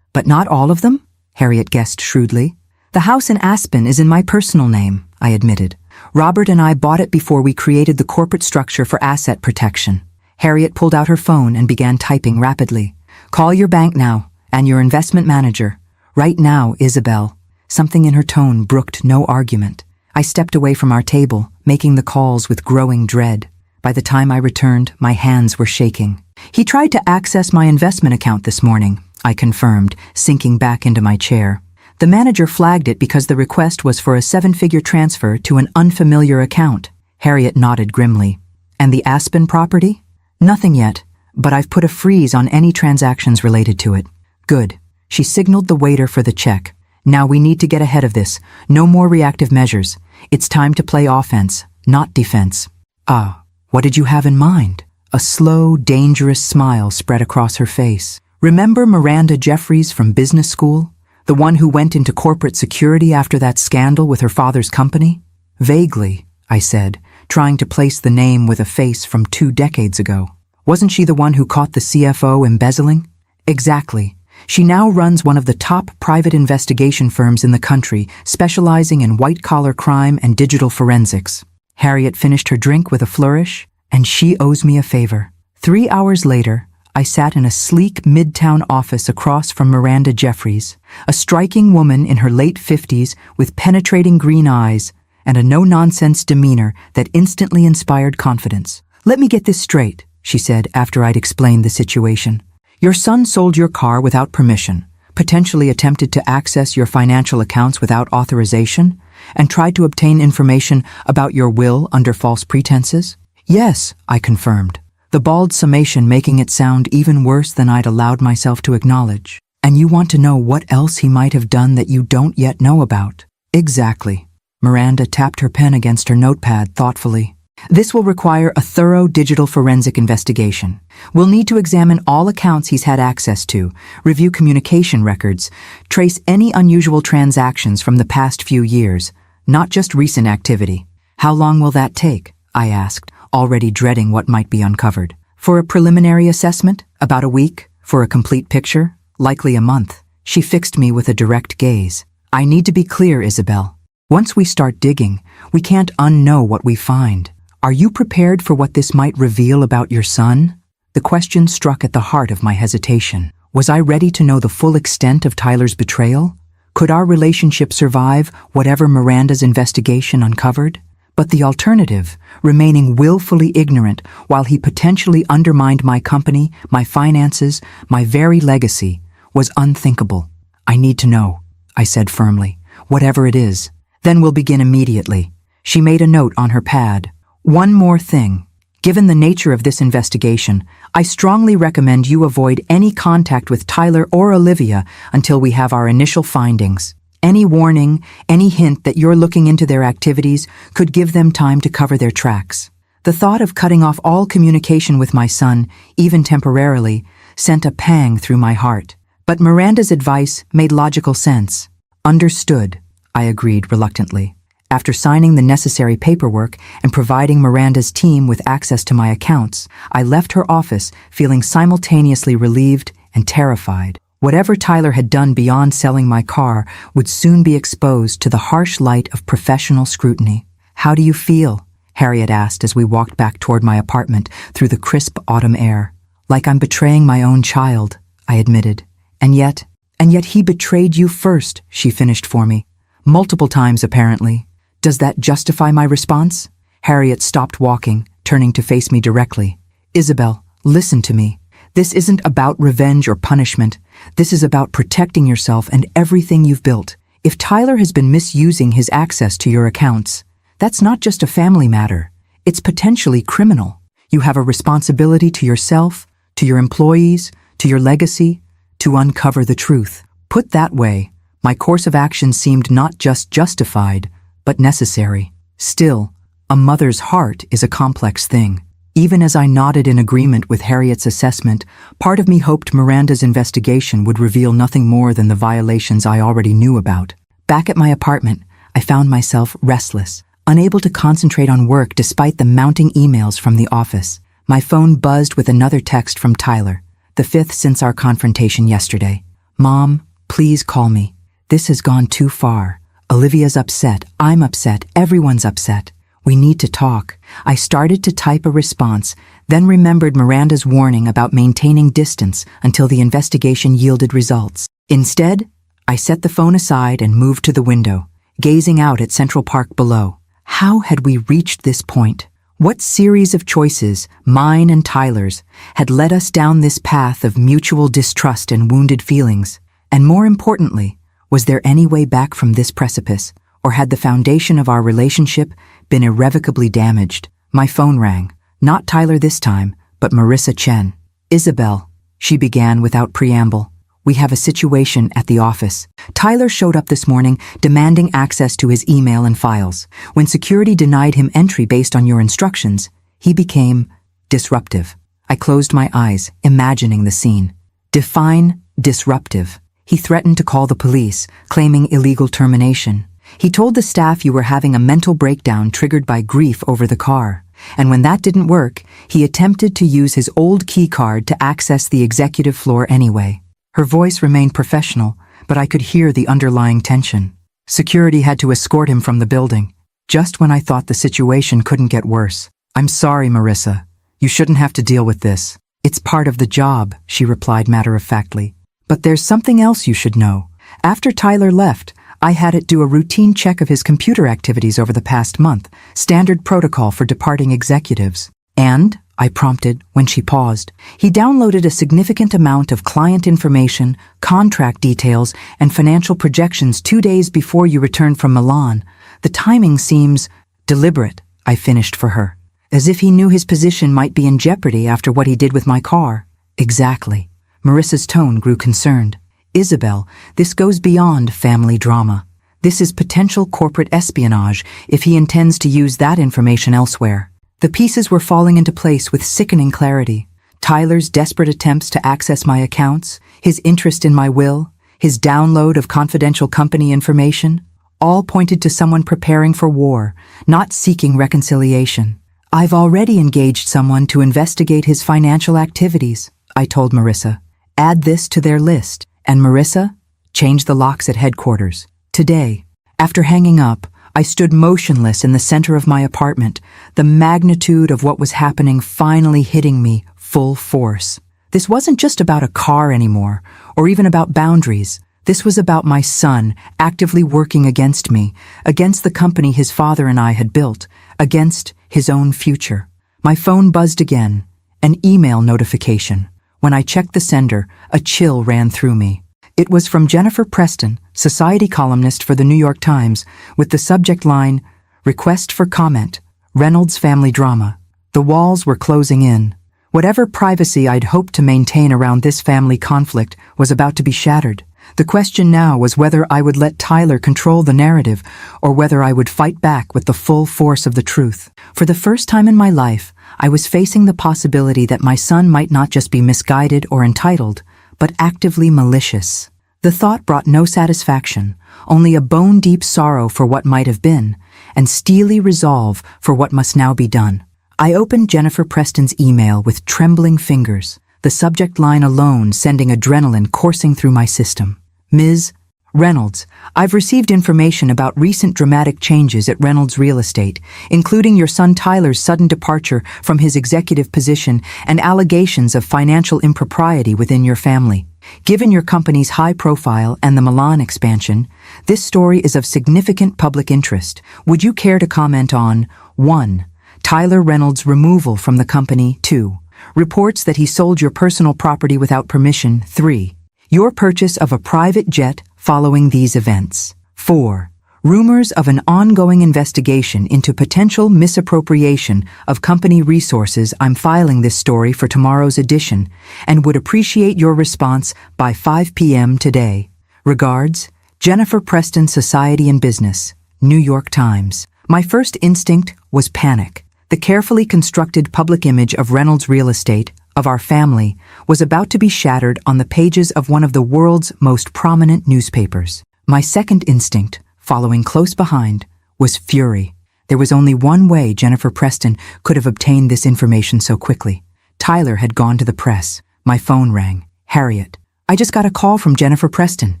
not all of them? Harriet guessed shrewdly. The house in Aspen is in my personal name, I admitted. Robert and I bought it before we created the corporate structure for asset protection. Harriet pulled out her phone and began typing rapidly. Call your bank now, and your investment manager. Right now, Isabel. Something in her tone brooked no argument. I stepped away from our table, making the calls with growing dread. By the time I returned, my hands were shaking. He tried to access my investment account this morning, I confirmed, sinking back into my chair. The manager flagged it because the request was for a 7-figure transfer to an unfamiliar account. Harriet nodded grimly. And the Aspen property? Nothing yet, but I've put a freeze on any transactions related to it. Good. She signaled the waiter for the check. Now we need to get ahead of this. No more reactive measures. It's time to play offense, not defense. Ah, what did you have in mind? A slow, dangerous smile spread across her face. Remember Miranda Jeffries from business school? The one who went into corporate security after that scandal with her father's company? Vaguely, I said, trying to place the name with a face from 2 decades ago. Wasn't she the one who caught the CFO embezzling? Exactly. She now runs one of the top private investigation firms in the country, specializing in white-collar crime and digital forensics. Harriet finished her drink with a flourish, and she owes me a favor. 3 hours later, I sat in a sleek midtown office across from Miranda Jeffries, a striking woman in her late 50s with penetrating green eyes and a no-nonsense demeanor that instantly inspired confidence. Let me get this straight, she said after I'd explained the situation. Your son sold your car without permission, potentially attempted to access your financial accounts without authorization, and tried to obtain information about your will under false pretenses? Yes, I confirmed, the bald summation making it sound even worse than I'd allowed myself to acknowledge. And you want to know what else he might have done that you don't yet know about? Exactly. Miranda tapped her pen against her notepad thoughtfully. This will require a thorough digital forensic investigation. We'll need to examine all accounts he's had access to, review communication records, trace any unusual transactions from the past few years, not just recent activity. How long will that take? I asked, already dreading what might be uncovered. For a preliminary assessment, about a week. For a complete picture, likely a month. She fixed me with a direct gaze. I need to be clear, Isabel. Once we start digging, we can't unknow what we find. Are you prepared for what this might reveal about your son? The question struck at the heart of my hesitation. Was I ready to know the full extent of Tyler's betrayal? Could our relationship survive whatever Miranda's investigation uncovered? But the alternative, remaining willfully ignorant while he potentially undermined my company, my finances, my very legacy, was unthinkable. I need to know, I said firmly, whatever it is. Then we'll begin immediately. She made a note on her pad. One more thing. Given the nature of this investigation, I strongly recommend you avoid any contact with Tyler or Olivia until we have our initial findings. Any warning, any hint that you're looking into their activities could give them time to cover their tracks. The thought of cutting off all communication with my son, even temporarily, sent a pang through my heart. But Miranda's advice made logical sense. Understood, I agreed reluctantly. After signing the necessary paperwork and providing Miranda's team with access to my accounts, I left her office feeling simultaneously relieved and terrified. Whatever Tyler had done beyond selling my car would soon be exposed to the harsh light of professional scrutiny. How do you feel? Harriet asked as we walked back toward my apartment through the crisp autumn air. Like I'm betraying my own child, I admitted. And yet he betrayed you first, she finished for me. Multiple times, apparently. Does that justify my response? Harriet stopped walking, turning to face me directly. Isabel, listen to me. This isn't about revenge or punishment. This is about protecting yourself and everything you've built. If Tyler has been misusing his access to your accounts, that's not just a family matter. It's potentially criminal. You have a responsibility to yourself, to your employees, to your legacy, to uncover the truth. Put that way, my course of action seemed not just justified, but necessary. Still, a mother's heart is a complex thing. Even as I nodded in agreement with Harriet's assessment, part of me hoped Miranda's investigation would reveal nothing more than the violations I already knew about. Back at my apartment, I found myself restless, unable to concentrate on work despite the mounting emails from the office. My phone buzzed with another text from Tyler, the fifth since our confrontation yesterday. Mom, please call me. This has gone too far. Olivia's upset, I'm upset, everyone's upset. We need to talk. I started to type a response, then remembered Miranda's warning about maintaining distance until the investigation yielded results. Instead, I set the phone aside and moved to the window, gazing out at Central Park below. How had we reached this point? What series of choices, mine and Tyler's, had led us down this path of mutual distrust and wounded feelings? And more importantly, was there any way back from this precipice, or had the foundation of our relationship been irrevocably damaged? My phone rang. Not Tyler this time, but Marissa Chen. Isabel, she began without preamble. We have a situation at the office. Tyler showed up this morning demanding access to his email and files. When security denied him entry based on your instructions, he became disruptive. I closed my eyes, imagining the scene. Define disruptive. He threatened to call the police, claiming illegal termination. He told the staff you were having a mental breakdown triggered by grief over the car. And when that didn't work, he attempted to use his old key card to access the executive floor anyway. Her voice remained professional, but I could hear the underlying tension. Security had to escort him from the building, just when I thought the situation couldn't get worse. I'm sorry, Marissa. You shouldn't have to deal with this. It's part of the job, she replied matter-of-factly. But there's something else you should know. After Tyler left, I had it do a routine check of his computer activities over the past month, standard protocol for departing executives. And, I prompted when she paused. He downloaded a significant amount of client information, contract details, and financial projections 2 days before you returned from Milan. The timing seems deliberate, I finished for her. As if he knew his position might be in jeopardy after what he did with my car. Exactly. Marissa's tone grew concerned. Isabel, this goes beyond family drama. This is potential corporate espionage if he intends to use that information elsewhere. The pieces were falling into place with sickening clarity. Tyler's desperate attempts to access my accounts, his interest in my will, his download of confidential company information, all pointed to someone preparing for war, not seeking reconciliation. I've already engaged someone to investigate his financial activities, I told Marissa. Add this to their list, and Marissa changed the locks at headquarters. Today, after hanging up, I stood motionless in the center of my apartment, the magnitude of what was happening finally hitting me full force. This wasn't just about a car anymore, or even about boundaries. This was about my son actively working against me, against the company his father and I had built, against his own future. My phone buzzed again, an email notification. When I checked the sender, a chill ran through me. It was from Jennifer Preston, society columnist for the New York Times, with the subject line, "Request for comment, Reynolds family drama." The walls were closing in. Whatever privacy I'd hoped to maintain around this family conflict was about to be shattered. The question now was whether I would let Tyler control the narrative or whether I would fight back with the full force of the truth. For the first time in my life, I was facing the possibility that my son might not just be misguided or entitled, but actively malicious. The thought brought no satisfaction, only a bone-deep sorrow for what might have been, and steely resolve for what must now be done. I opened Jennifer Preston's email with trembling fingers, the subject line alone sending adrenaline coursing through my system. Ms. Reynolds, I've received information about recent dramatic changes at Reynolds Real Estate, including your son Tyler's sudden departure from his executive position and allegations of financial impropriety within your family. Given your company's high profile and the Milan expansion, this story is of significant public interest. Would you care to comment on 1. Tyler Reynolds' removal from the company, 2. Reports that he sold your personal property without permission, 3. Your purchase of a private jet following these events. 4. Rumors of an ongoing investigation into potential misappropriation of company resources. I'm filing this story for tomorrow's edition and would appreciate your response by 5 p.m. today. Regards, Jennifer Preston, Society and Business, New York Times. My first instinct was panic. The carefully constructed public image of Reynolds Real Estate, of our family, was about to be shattered on the pages of one of the world's most prominent newspapers. My second instinct, following close behind, was fury. There was only one way Jennifer Preston could have obtained this information so quickly. Tyler had gone to the press. My phone rang. Harriet. I just got a call from Jennifer Preston,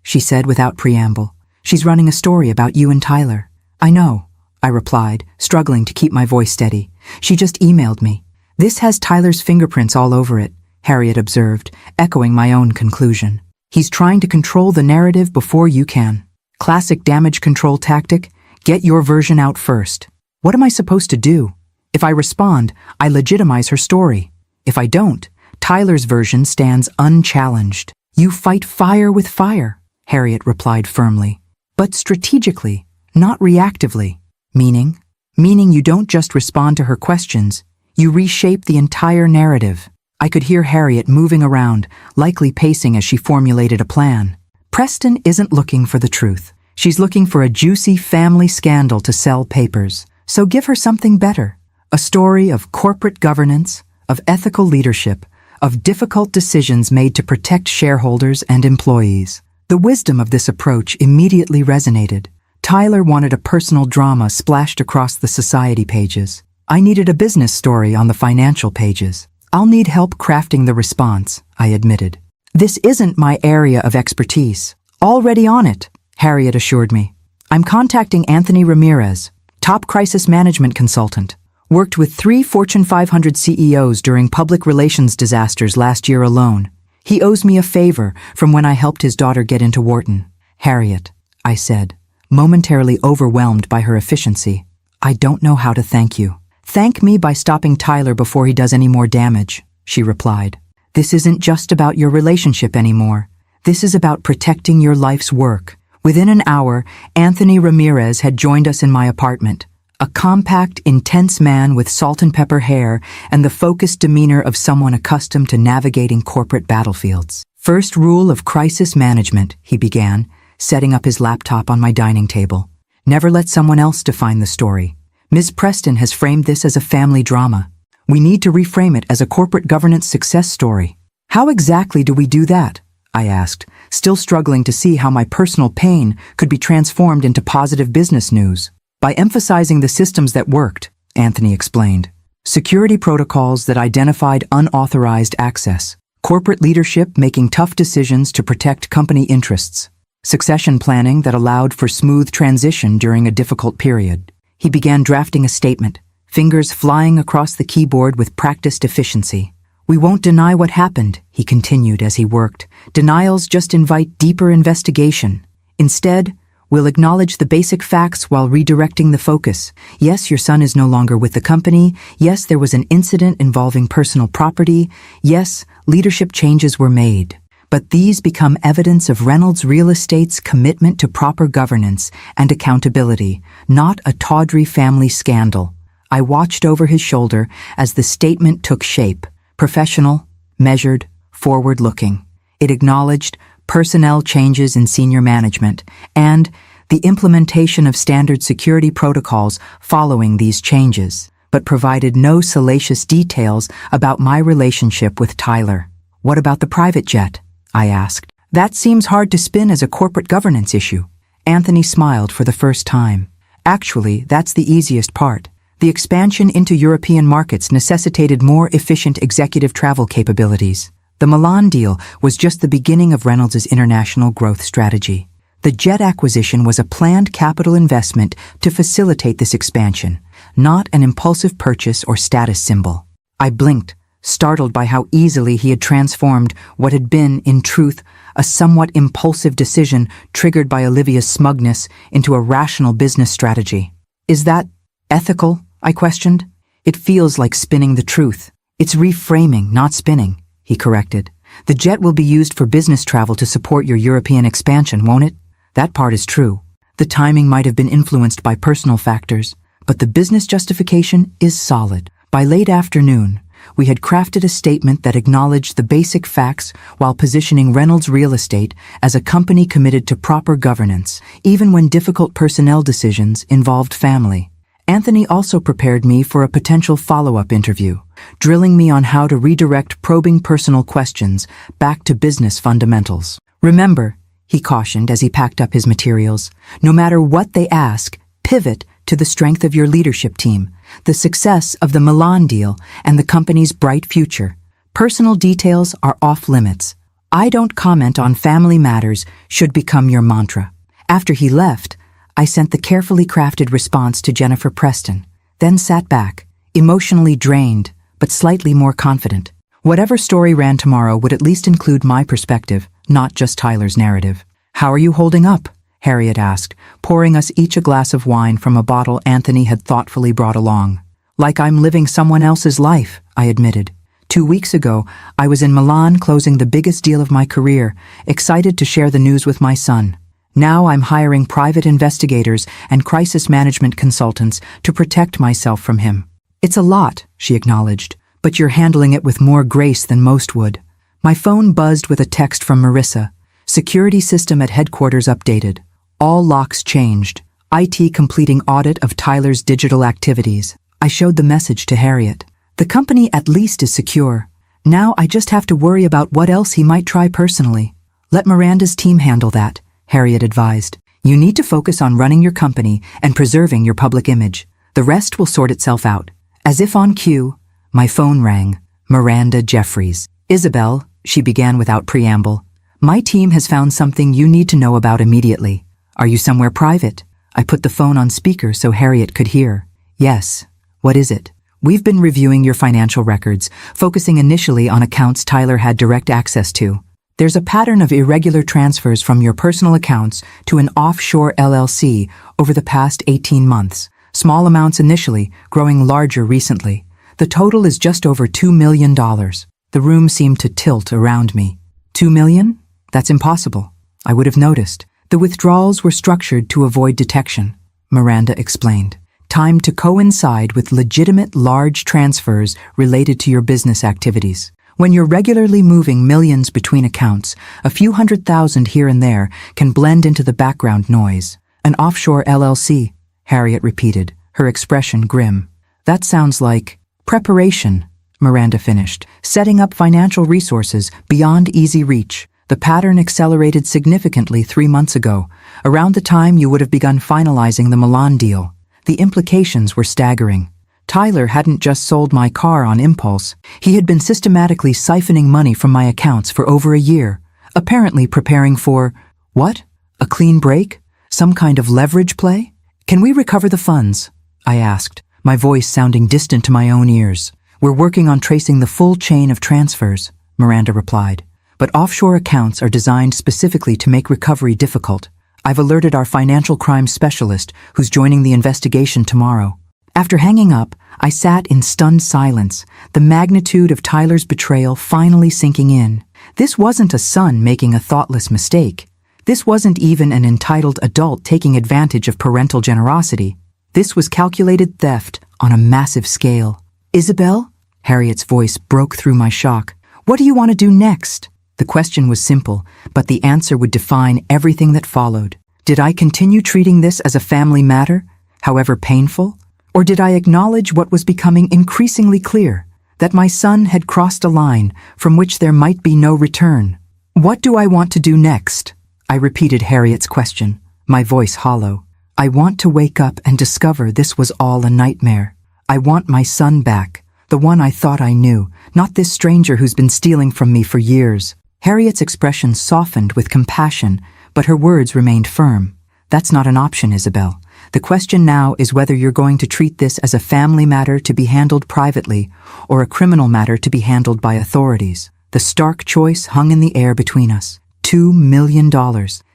she said without preamble. She's running a story about you and Tyler. I know, I replied, struggling to keep my voice steady. She just emailed me. This has Tyler's fingerprints all over it, Harriet observed, echoing my own conclusion. He's trying to control the narrative before you can. Classic damage control tactic, get your version out first. What am I supposed to do? If I respond, I legitimize her story. If I don't, Tyler's version stands unchallenged. You fight fire with fire, Harriet replied firmly. But strategically, not reactively. Meaning you don't just respond to her questions, you reshape the entire narrative. I could hear Harriet moving around, likely pacing as she formulated a plan. Preston isn't looking for the truth. She's looking for a juicy family scandal to sell papers. So give her something better. A story of corporate governance, of ethical leadership, of difficult decisions made to protect shareholders and employees. The wisdom of this approach immediately resonated. Tyler wanted a personal drama splashed across the society pages. I needed a business story on the financial pages. I'll need help crafting the response, I admitted. This isn't my area of expertise. Already on it, Harriet assured me. I'm contacting Anthony Ramirez, top crisis management consultant. Worked with 3 Fortune 500 CEOs during public relations disasters last year alone. He owes me a favor from when I helped his daughter get into Wharton. Harriet, I said, momentarily overwhelmed by her efficiency. I don't know how to thank you. "Thank me by stopping Tyler before he does any more damage," she replied. "This isn't just about your relationship anymore. This is about protecting your life's work." Within an hour, Anthony Ramirez had joined us in my apartment. A compact, intense man with salt and pepper hair and the focused demeanor of someone accustomed to navigating corporate battlefields. "First rule of crisis management," he began, setting up his laptop on my dining table. "Never let someone else define the story. Ms. Preston has framed this as a family drama. We need to reframe it as a corporate governance success story." "How exactly do we do that?" I asked, still struggling to see how my personal pain could be transformed into positive business news. "By emphasizing the systems that worked," Anthony explained. "Security protocols that identified unauthorized access. Corporate leadership making tough decisions to protect company interests. Succession planning that allowed for smooth transition during a difficult period." He began drafting a statement, fingers flying across the keyboard with practiced efficiency. "We won't deny what happened," he continued as he worked. "Denials just invite deeper investigation. Instead, we'll acknowledge the basic facts while redirecting the focus. Yes, your son is no longer with the company. Yes, there was an incident involving personal property. Yes, leadership changes were made. But these become evidence of Reynolds Real Estate's commitment to proper governance and accountability, not a tawdry family scandal." I watched over his shoulder as the statement took shape. Professional, measured, forward-looking. It acknowledged personnel changes in senior management and the implementation of standard security protocols following these changes, but provided no salacious details about my relationship with Tyler. "What about the private jet?" I asked. "That seems hard to spin as a corporate governance issue." Anthony smiled for the first time. "Actually, that's the easiest part. The expansion into European markets necessitated more efficient executive travel capabilities. The Milan deal was just the beginning of Reynolds' international growth strategy. The jet acquisition was a planned capital investment to facilitate this expansion, not an impulsive purchase or status symbol." I blinked, startled by how easily he had transformed what had been, in truth, a somewhat impulsive decision triggered by Olivia's smugness into a rational business strategy. "Is that ethical?" I questioned. "It feels like spinning the truth." "It's reframing, not spinning," he corrected. "The jet will be used for business travel to support your European expansion, won't it?" That part is true. The timing might have been influenced by personal factors, but the business justification is solid. By late afternoon, we had crafted a statement that acknowledged the basic facts while positioning Reynolds Real Estate as a company committed to proper governance, even when difficult personnel decisions involved family. Anthony also prepared me for a potential follow-up interview, drilling me on how to redirect probing personal questions back to business fundamentals. "Remember," he cautioned as he packed up his materials, "no matter what they ask, pivot to the strength of your leadership team, the success of the Milan deal, and the company's bright future. Personal details are off-limits. I don't comment on family matters should become your mantra." After he left, I sent the carefully crafted response to Jennifer Preston, then sat back, emotionally drained, but slightly more confident. Whatever story ran tomorrow would at least include my perspective, not just Tyler's narrative. "How are you holding up?" Harriet asked, pouring us each a glass of wine from a bottle Anthony had thoughtfully brought along. "Like I'm living someone else's life," I admitted. 2 weeks ago, I was in Milan closing the biggest deal of my career, excited to share the news with my son. Now I'm hiring private investigators and crisis management consultants to protect myself from him. "It's a lot," she acknowledged, "but you're handling it with more grace than most would." My phone buzzed with a text from Marissa. "Security system at headquarters updated. All locks changed. IT completing audit of Tyler's digital activities." I showed the message to Harriet. "The company at least is secure. Now I just have to worry about what else he might try personally." "Let Miranda's team handle that," Harriet advised. "You need to focus on running your company and preserving your public image. The rest will sort itself out." As if on cue, my phone rang. Miranda Jeffries. "Isabel," she began without preamble, "my team has found something you need to know about immediately. Are you somewhere private?" I put the phone on speaker so Harriet could hear. "Yes. What is it?" "We've been reviewing your financial records, focusing initially on accounts Tyler had direct access to. There's a pattern of irregular transfers from your personal accounts to an offshore LLC over the past 18 months. Small amounts initially, growing larger recently. The total is just over $2 million. The room seemed to tilt around me. $2 million? That's impossible. I would have noticed. The withdrawals were structured to avoid detection, Miranda explained. Timed to coincide with legitimate large transfers related to your business activities. When you're regularly moving millions between accounts, a few $100,000 here and there can blend into the background noise. An offshore LLC, Harriet repeated, her expression grim. That sounds like preparation, Miranda finished, setting up financial resources beyond easy reach. The pattern accelerated significantly 3 months ago, around the time you would have begun finalizing the Milan deal. The implications were staggering. Tyler hadn't just sold my car on impulse. He had been systematically siphoning money from my accounts for over a year, apparently preparing for, what? A clean break? Some kind of leverage play? Can we recover the funds? I asked, my voice sounding distant to my own ears. We're working on tracing the full chain of transfers, Miranda replied. But offshore accounts are designed specifically to make recovery difficult. I've alerted our financial crimes specialist, who's joining the investigation tomorrow. After hanging up, I sat in stunned silence, the magnitude of Tyler's betrayal finally sinking in. This wasn't a son making a thoughtless mistake. This wasn't even an entitled adult taking advantage of parental generosity. This was calculated theft on a massive scale. Isabel? Harriet's voice broke through my shock. What do you want to do next? The question was simple, but the answer would define everything that followed. Did I continue treating this as a family matter, however painful? Or did I acknowledge what was becoming increasingly clear, that my son had crossed a line from which there might be no return? What do I want to do next? I repeated Harriet's question, my voice hollow. I want to wake up and discover this was all a nightmare. I want my son back, the one I thought I knew, not this stranger who's been stealing from me for years. Harriet's expression softened with compassion, but her words remained firm. That's not an option, Isabel. The question now is whether you're going to treat this as a family matter to be handled privately or a criminal matter to be handled by authorities. The stark choice hung in the air between us. $2 million.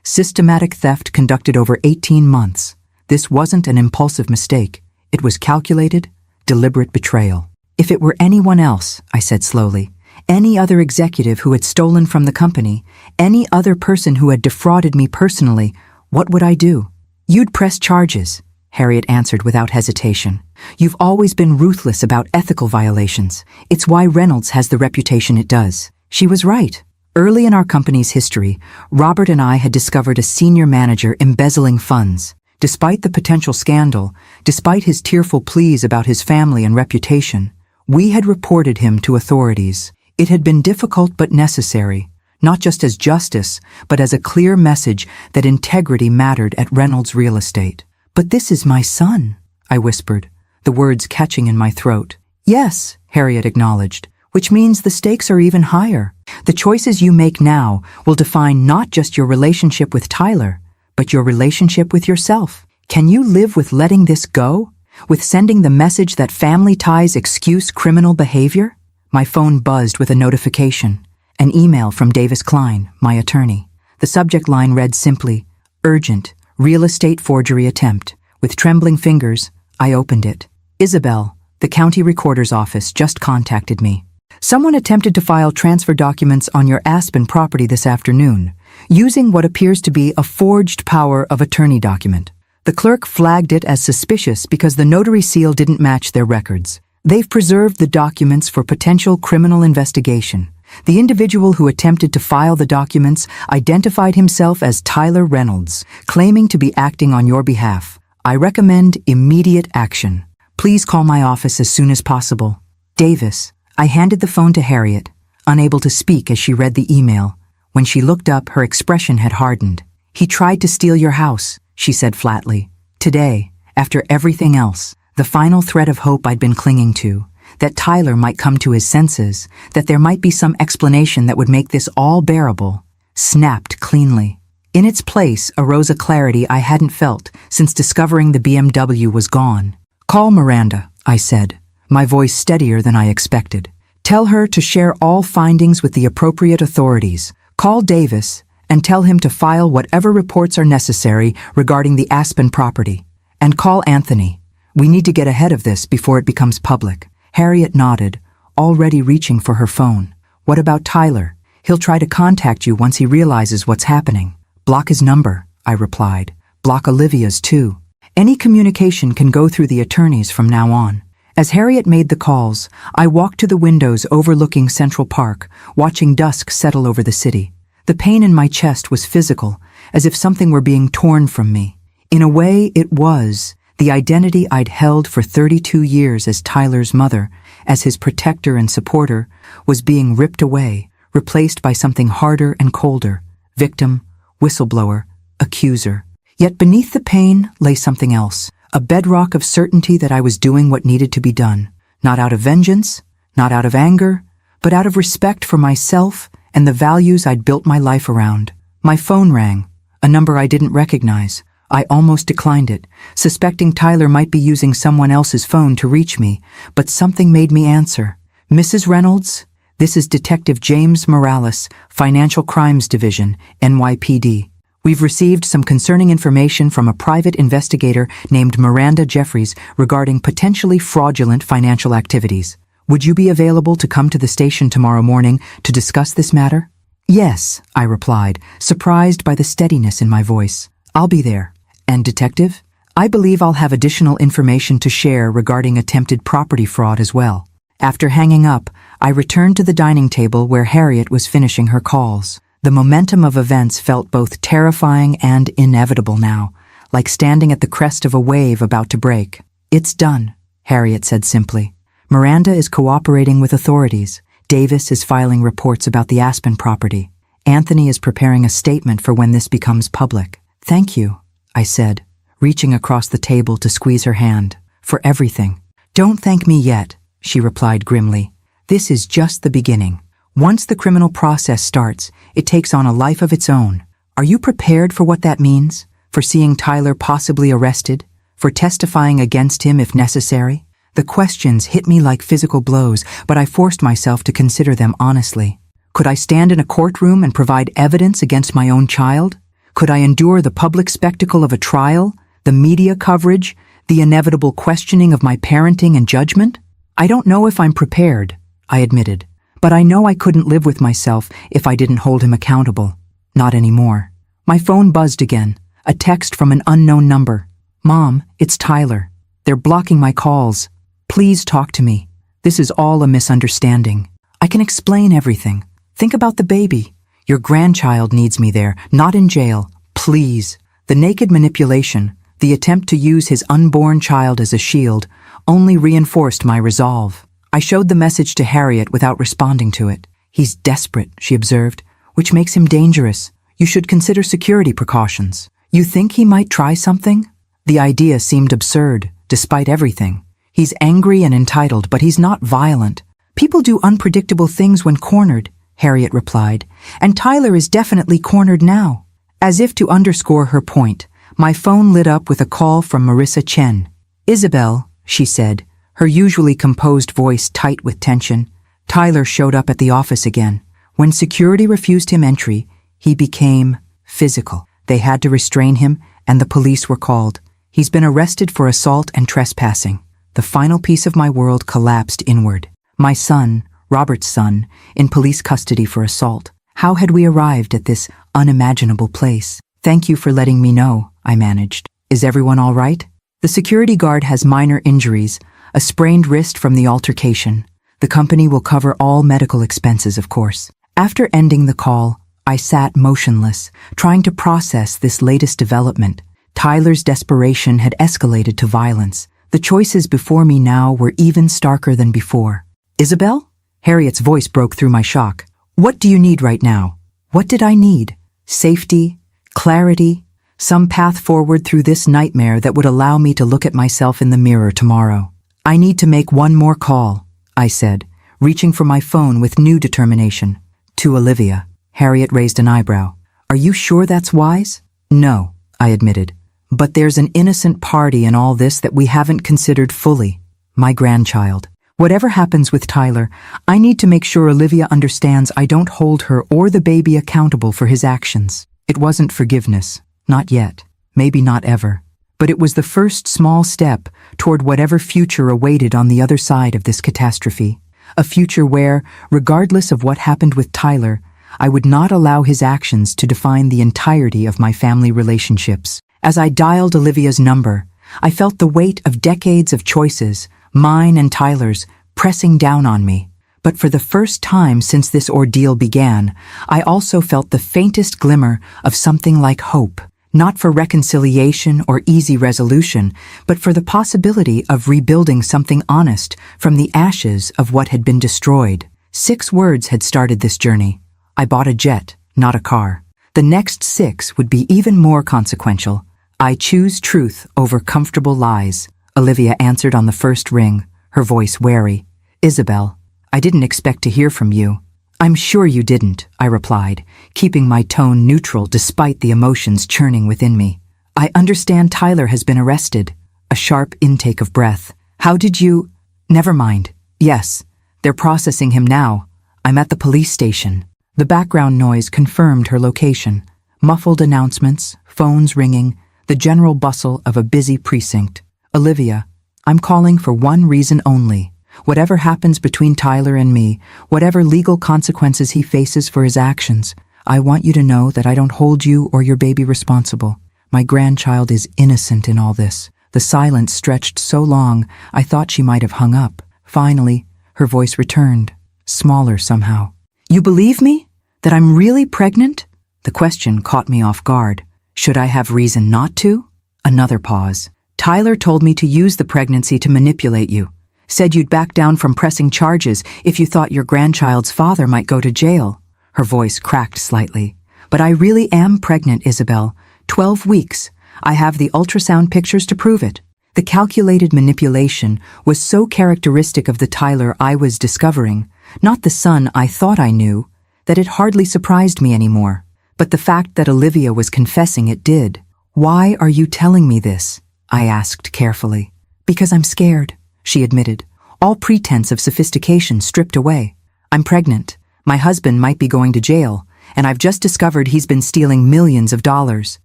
Systematic theft conducted over 18 months. This wasn't an impulsive mistake. It was calculated, deliberate betrayal. If it were anyone else, I said slowly, any other executive who had stolen from the company, any other person who had defrauded me personally, what would I do? You'd press charges, Harriet answered without hesitation. You've always been ruthless about ethical violations. It's why Reynolds has the reputation it does. She was right. Early in our company's history, Robert and I had discovered a senior manager embezzling funds. Despite the potential scandal, despite his tearful pleas about his family and reputation, we had reported him to authorities. It had been difficult but necessary, not just as justice, but as a clear message that integrity mattered at Reynolds Real Estate. But this is my son, I whispered, the words catching in my throat. Yes, Harriet acknowledged, which means the stakes are even higher. The choices you make now will define not just your relationship with Tyler, but your relationship with yourself. Can you live with letting this go? With sending the message that family ties excuse criminal behavior? My phone buzzed with a notification. An email from Davis Klein, my attorney. The subject line read simply, "Urgent, real estate forgery attempt." With trembling fingers, I opened it. Isabel, the county recorder's office, just contacted me. Someone attempted to file transfer documents on your Aspen property this afternoon, using what appears to be a forged power of attorney document. The clerk flagged it as suspicious because the notary seal didn't match their records. They've preserved the documents for potential criminal investigation. The individual who attempted to file the documents identified himself as Tyler Reynolds, claiming to be acting on your behalf. I recommend immediate action. Please call my office as soon as possible. Davis. I handed the phone to Harriet, unable to speak as she read the email. When she looked up, her expression had hardened. He tried to steal your house, she said flatly. Today, after everything else, the final thread of hope I'd been clinging to, that Tyler might come to his senses, that there might be some explanation that would make this all bearable, snapped cleanly. In its place arose a clarity I hadn't felt since discovering the BMW was gone. Call Miranda, I said, my voice steadier than I expected. Tell her to share all findings with the appropriate authorities. Call Davis and tell him to file whatever reports are necessary regarding the Aspen property. And call Anthony. We need to get ahead of this before it becomes public. Harriet nodded, already reaching for her phone. What about Tyler? He'll try to contact you once he realizes what's happening. Block his number, I replied. Block Olivia's too. Any communication can go through the attorneys from now on. As Harriet made the calls, I walked to the windows overlooking Central Park, watching dusk settle over the city. The pain in my chest was physical, as if something were being torn from me. In a way, it was. The identity I'd held for 32 years as Tyler's mother, as his protector and supporter, was being ripped away, replaced by something harder and colder. Victim, whistleblower, accuser. Yet beneath the pain lay something else. A bedrock of certainty that I was doing what needed to be done. Not out of vengeance, not out of anger, but out of respect for myself and the values I'd built my life around. My phone rang, a number I didn't recognize. I almost declined it, suspecting Tyler might be using someone else's phone to reach me, but something made me answer. Mrs. Reynolds, this is Detective James Morales, Financial Crimes Division, NYPD. We've received some concerning information from a private investigator named Miranda Jeffries regarding potentially fraudulent financial activities. Would you be available to come to the station tomorrow morning to discuss this matter? Yes, I replied, surprised by the steadiness in my voice. I'll be there. And Detective, I believe I'll have additional information to share regarding attempted property fraud as well. After hanging up, I returned to the dining table where Harriet was finishing her calls. The momentum of events felt both terrifying and inevitable now, like standing at the crest of a wave about to break. It's done, Harriet said simply. Miranda is cooperating with authorities. Davis is filing reports about the Aspen property. Anthony is preparing a statement for when this becomes public. Thank you, I said, reaching across the table to squeeze her hand. For everything. Don't thank me yet, she replied grimly. This is just the beginning. Once the criminal process starts, it takes on a life of its own. Are you prepared for what that means? For seeing Tyler possibly arrested? For testifying against him if necessary? The questions hit me like physical blows, but I forced myself to consider them honestly. Could I stand in a courtroom and provide evidence against my own child? Could I endure the public spectacle of a trial, the media coverage, the inevitable questioning of my parenting and judgment? I don't know if I'm prepared, I admitted. But I know I couldn't live with myself if I didn't hold him accountable. Not anymore. My phone buzzed again, a text from an unknown number. Mom, it's Tyler. They're blocking my calls. Please talk to me. This is all a misunderstanding. I can explain everything. Think about the baby. Your grandchild needs me there, not in jail. Please. The naked manipulation, the attempt to use his unborn child as a shield, only reinforced my resolve. I showed the message to Harriet without responding to it. He's desperate, she observed, which makes him dangerous. You should consider security precautions. You think he might try something? The idea seemed absurd, despite everything. He's angry and entitled, but he's not violent. People do unpredictable things when cornered, Harriet replied, and Tyler is definitely cornered now. As if to underscore her point, my phone lit up with a call from Marissa Chen. Isabel, she said, her usually composed voice tight with tension. Tyler showed up at the office again. When security refused him entry, he became physical. They had to restrain him, and the police were called. He's been arrested for assault and trespassing. The final piece of my world collapsed inward. My son, Robert's son, in police custody for assault. How had we arrived at this unimaginable place? Thank you for letting me know, I managed. Is everyone all right? The security guard has minor injuries, a sprained wrist from the altercation. The company will cover all medical expenses, of course. After ending the call, I sat motionless, trying to process this latest development. Tyler's desperation had escalated to violence. The choices before me now were even starker than before. Isabel? Harriet's voice broke through my shock. What do you need right now? What did I need? Safety? Clarity? Some path forward through this nightmare that would allow me to look at myself in the mirror tomorrow. I need to make one more call, I said, reaching for my phone with new determination. To Olivia. Harriet raised an eyebrow. Are you sure that's wise? No, I admitted. But there's an innocent party in all this that we haven't considered fully. My grandchild. Whatever happens with Tyler, I need to make sure Olivia understands I don't hold her or the baby accountable for his actions. It wasn't forgiveness. Not yet. Maybe not ever. but it was the first small step toward whatever future awaited on the other side of this catastrophe. A future where, regardless of what happened with Tyler, I would not allow his actions to define the entirety of my family relationships. As I dialed Olivia's number, I felt the weight of decades of choices, mine and Tyler's, pressing down on me. But for the first time since this ordeal began, I also felt the faintest glimmer of something like hope, not for reconciliation or easy resolution, but for the possibility of rebuilding something honest from the ashes of what had been destroyed. 6 words had started this journey. I bought a jet, not a car. The next 6 would be even more consequential. I choose truth over comfortable lies. Olivia answered on the first ring, her voice wary. Isabel, I didn't expect to hear from you. I'm sure you didn't, I replied, keeping my tone neutral despite the emotions churning within me. I understand Tyler has been arrested. A sharp intake of breath. How did you... Never mind. Yes, they're processing him now. I'm at the police station. The background noise confirmed her location. Muffled announcements, phones ringing, the general bustle of a busy precinct. Olivia, I'm calling for one reason only. Whatever happens between Tyler and me, whatever legal consequences he faces for his actions, I want you to know that I don't hold you or your baby responsible. My grandchild is innocent in all this. The silence stretched so long, I thought she might have hung up. Finally, her voice returned, smaller somehow. You believe me? That I'm really pregnant? The question caught me off guard. Should I have reason not to? Another pause. Tyler told me to use the pregnancy to manipulate you. Said you'd back down from pressing charges if you thought your grandchild's father might go to jail. Her voice cracked slightly. But I really am pregnant, Isabel. 12 weeks. I have the ultrasound pictures to prove it. The calculated manipulation was so characteristic of the Tyler I was discovering, not the son I thought I knew, that it hardly surprised me anymore. But the fact that Olivia was confessing it did. Why are you telling me this? I asked carefully. Because I'm scared, she admitted, all pretense of sophistication stripped away. I'm pregnant. My husband might be going to jail, and I've just discovered he's been stealing millions of dollars.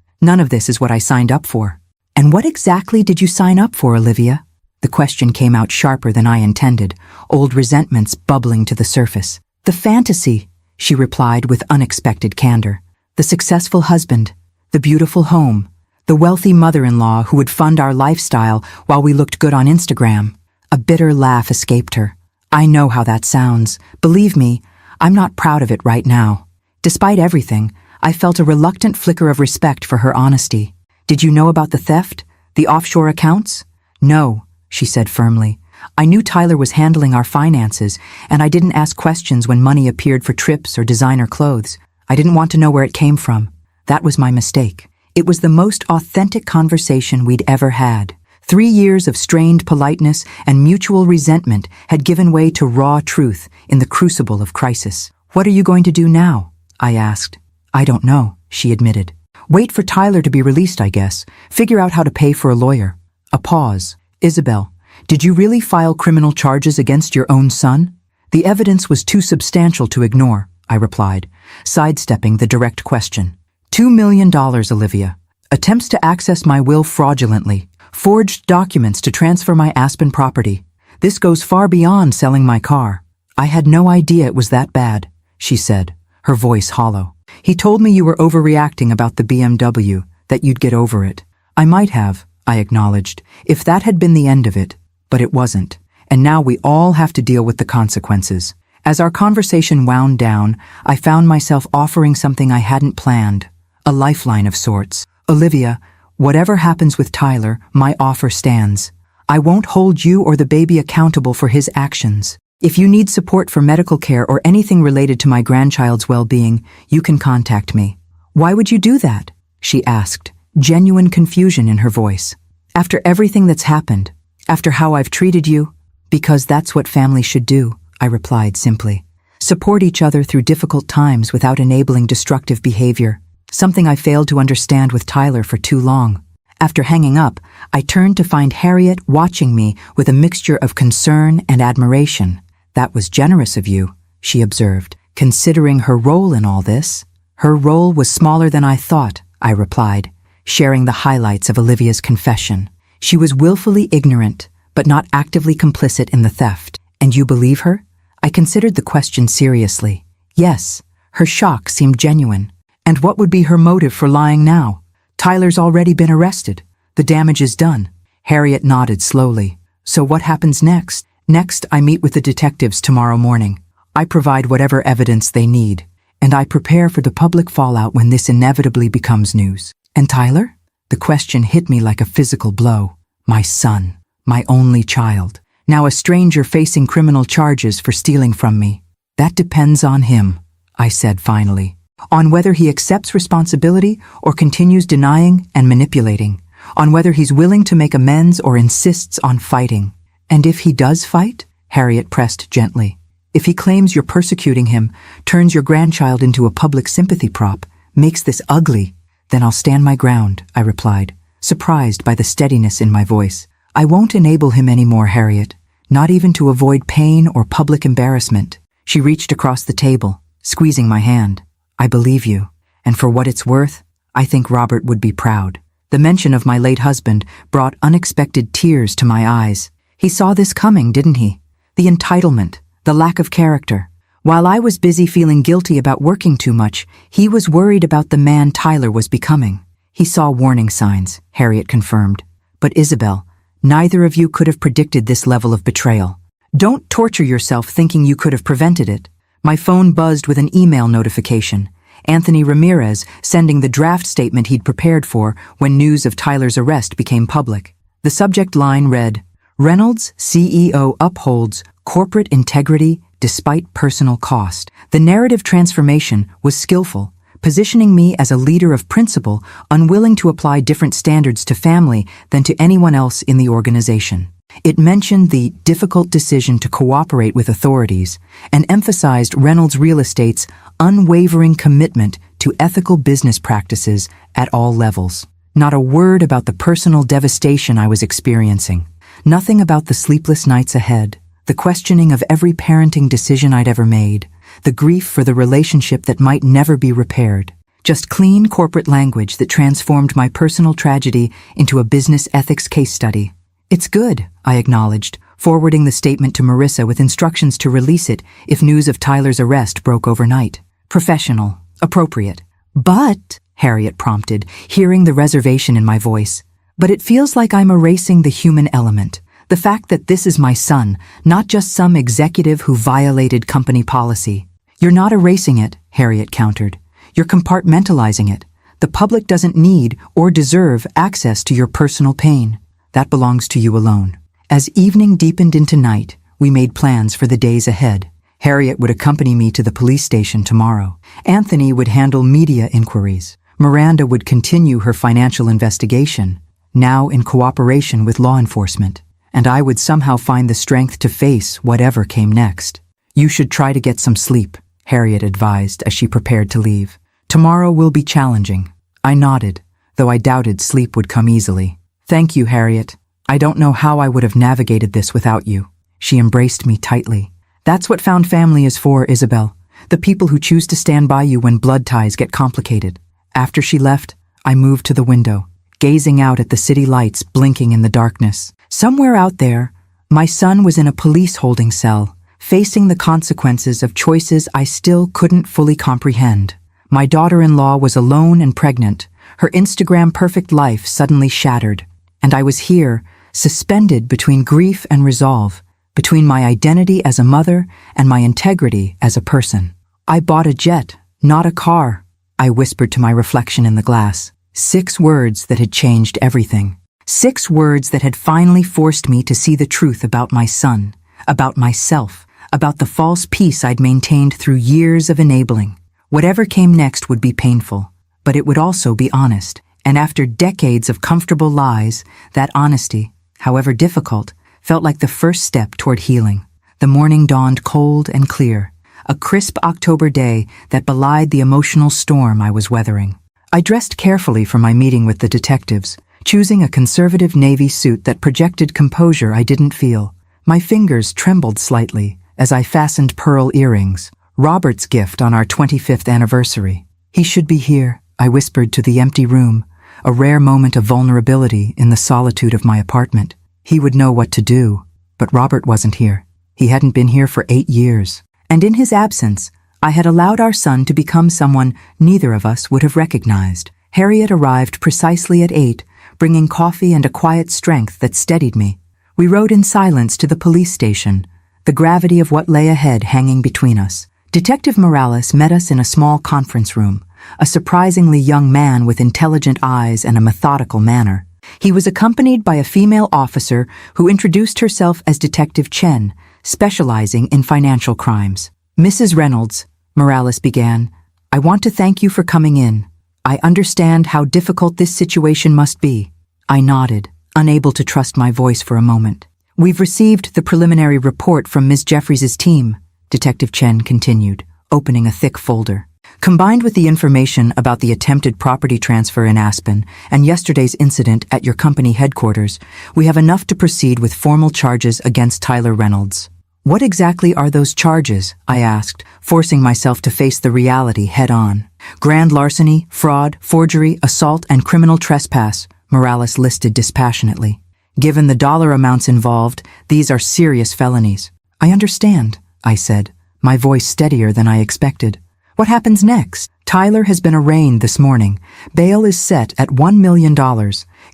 None of this is what I signed up for. And what exactly did you sign up for, Olivia? The question came out sharper than I intended, old resentments bubbling to the surface. The fantasy, she replied with unexpected candor. The successful husband, the beautiful home, the wealthy mother-in-law who would fund our lifestyle while we looked good on Instagram. A bitter laugh escaped her. I know how that sounds. Believe me, I'm not proud of it right now. Despite everything, I felt a reluctant flicker of respect for her honesty. Did you know about the theft? The offshore accounts? No, she said firmly. I knew Tyler was handling our finances, and I didn't ask questions when money appeared for trips or designer clothes. I didn't want to know where it came from. That was my mistake. It was the most authentic conversation we'd ever had. 3 years of strained politeness and mutual resentment had given way to raw truth in the crucible of crisis. What are you going to do now? I asked. I don't know, she admitted. Wait for Tyler to be released, I guess. Figure out how to pay for a lawyer. A pause. Isabel, did you really file criminal charges against your own son? The evidence was too substantial to ignore, I replied, sidestepping the direct question. $2 million, Olivia. Attempts to access my will fraudulently. Forged documents to transfer my Aspen property. This goes far beyond selling my car. I had no idea it was that bad, she said, her voice hollow. He told me you were overreacting about the BMW, that you'd get over it. I might have, I acknowledged, if that had been the end of it, but it wasn't. And now we all have to deal with the consequences. As our conversation wound down, I found myself offering something I hadn't planned, a lifeline of sorts. Olivia, whatever happens with Tyler, my offer stands. I won't hold you or the baby accountable for his actions. If you need support for medical care or anything related to my grandchild's well-being, you can contact me. Why would you do that? She asked, genuine confusion in her voice. After everything that's happened, after how I've treated you, because that's what family should do, I replied simply. Support each other through difficult times without enabling destructive behavior. Something I failed to understand with Tyler for too long. After hanging up, I turned to find Harriet watching me with a mixture of concern and admiration. That was generous of you, she observed, considering her role in all this. Her role was smaller than I thought, I replied, sharing the highlights of Olivia's confession. She was willfully ignorant, but not actively complicit in the theft. And you believe her? I considered the question seriously. Yes, her shock seemed genuine. And what would be her motive for lying now? Tyler's already been arrested. The damage is done. Harriet nodded slowly. So what happens next? Next, I meet with the detectives tomorrow morning. I provide whatever evidence they need, and I prepare for the public fallout when this inevitably becomes news. And Tyler? The question hit me like a physical blow. My son, my only child, now a stranger facing criminal charges for stealing from me. That depends on him, I said finally. On whether he accepts responsibility or continues denying and manipulating. On whether he's willing to make amends or insists on fighting. And if he does fight? Harriet pressed gently. If he claims you're persecuting him, turns your grandchild into a public sympathy prop, makes this ugly, then I'll stand my ground, I replied, surprised by the steadiness in my voice. I won't enable him anymore, Harriet, not even to avoid pain or public embarrassment. She reached across the table, squeezing my hand. I believe you, and for what it's worth, I think Robert would be proud. The mention of my late husband brought unexpected tears to my eyes. He saw this coming, didn't he? The entitlement, the lack of character. While I was busy feeling guilty about working too much, he was worried about the man Tyler was becoming. He saw warning signs, Harriet confirmed. But Isabel, neither of you could have predicted this level of betrayal. Don't torture yourself thinking you could have prevented it. My phone buzzed with an email notification. Anthony Ramirez sending the draft statement he'd prepared for when news of Tyler's arrest became public. The subject line read, Reynolds, CEO upholds corporate integrity despite personal cost. The narrative transformation was skillful, positioning me as a leader of principle, unwilling to apply different standards to family than to anyone else in the organization. It mentioned the difficult decision to cooperate with authorities and emphasized Reynolds Real Estate's unwavering commitment to ethical business practices at all levels. Not a word about the personal devastation I was experiencing. Nothing about the sleepless nights ahead, the questioning of every parenting decision I'd ever made, the grief for the relationship that might never be repaired. Just clean corporate language that transformed my personal tragedy into a business ethics case study. It's good, I acknowledged, forwarding the statement to Marissa with instructions to release it if news of Tyler's arrest broke overnight. Professional, appropriate. But, Harriet prompted, hearing the reservation in my voice, but it feels like I'm erasing the human element. The fact that this is my son, not just some executive who violated company policy. You're not erasing it, Harriet countered. You're compartmentalizing it. The public doesn't need or deserve access to your personal pain. That belongs to you alone. As evening deepened into night, we made plans for the days ahead. Harriet would accompany me to the police station tomorrow. Anthony would handle media inquiries. Miranda would continue her financial investigation, now in cooperation with law enforcement. And I would somehow find the strength to face whatever came next. You should try to get some sleep, Harriet advised as she prepared to leave. Tomorrow will be challenging. I nodded, though I doubted sleep would come easily. Thank you, Harriet. I don't know how I would have navigated this without you. She embraced me tightly. That's what found family is for, Isabel. The people who choose to stand by you when blood ties get complicated. After she left, I moved to the window, gazing out at the city lights blinking in the darkness. Somewhere out there, my son was in a police holding cell, facing the consequences of choices I still couldn't fully comprehend. My daughter-in-law was alone and pregnant, her Instagram-perfect life suddenly shattered, and I was here, suspended between grief and resolve, between my identity as a mother and my integrity as a person. I bought a jet, not a car, I whispered to my reflection in the glass. 6 words that had changed everything. 6 words that had finally forced me to see the truth about my son, about myself, about the false peace I'd maintained through years of enabling. Whatever came next would be painful, but it would also be honest. And after decades of comfortable lies, that honesty, however difficult, felt like the first step toward healing. The morning dawned cold and clear, a crisp October day that belied the emotional storm I was weathering. I dressed carefully for my meeting with the detectives, choosing a conservative navy suit that projected composure I didn't feel. My fingers trembled slightly as I fastened pearl earrings, Robert's gift on our 25th anniversary. He should be here, I whispered to the empty room, a rare moment of vulnerability in the solitude of my apartment. He would know what to do, but Robert wasn't here. He hadn't been here for 8 years. And in his absence, I had allowed our son to become someone neither of us would have recognized. Harriet arrived precisely at 8, bringing coffee and a quiet strength that steadied me. We rode in silence to the police station, the gravity of what lay ahead hanging between us. Detective Morales met us in a small conference room, a surprisingly young man with intelligent eyes and a methodical manner. He was accompanied by a female officer who introduced herself as Detective Chen, specializing in financial crimes. "Mrs. Reynolds," Morales began, "I want to thank you for coming in. I understand how difficult this situation must be." I nodded, unable to trust my voice for a moment. "We've received the preliminary report from Ms. Jeffries' team," Detective Chen continued, opening a thick folder. "Combined with the information about the attempted property transfer in Aspen and yesterday's incident at your company headquarters, we have enough to proceed with formal charges against Tyler Reynolds." "What exactly are those charges?" I asked, forcing myself to face the reality head-on. "Grand larceny, fraud, forgery, assault, and criminal trespass," Morales listed dispassionately. "Given the dollar amounts involved, these are serious felonies." "I understand," I said, my voice steadier than I expected. "What happens next?" "Tyler has been arraigned this morning. Bail is set at $1 million.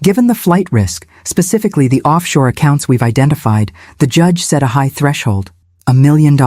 Given the flight risk, specifically the offshore accounts we've identified, the judge set a high threshold. $1 million.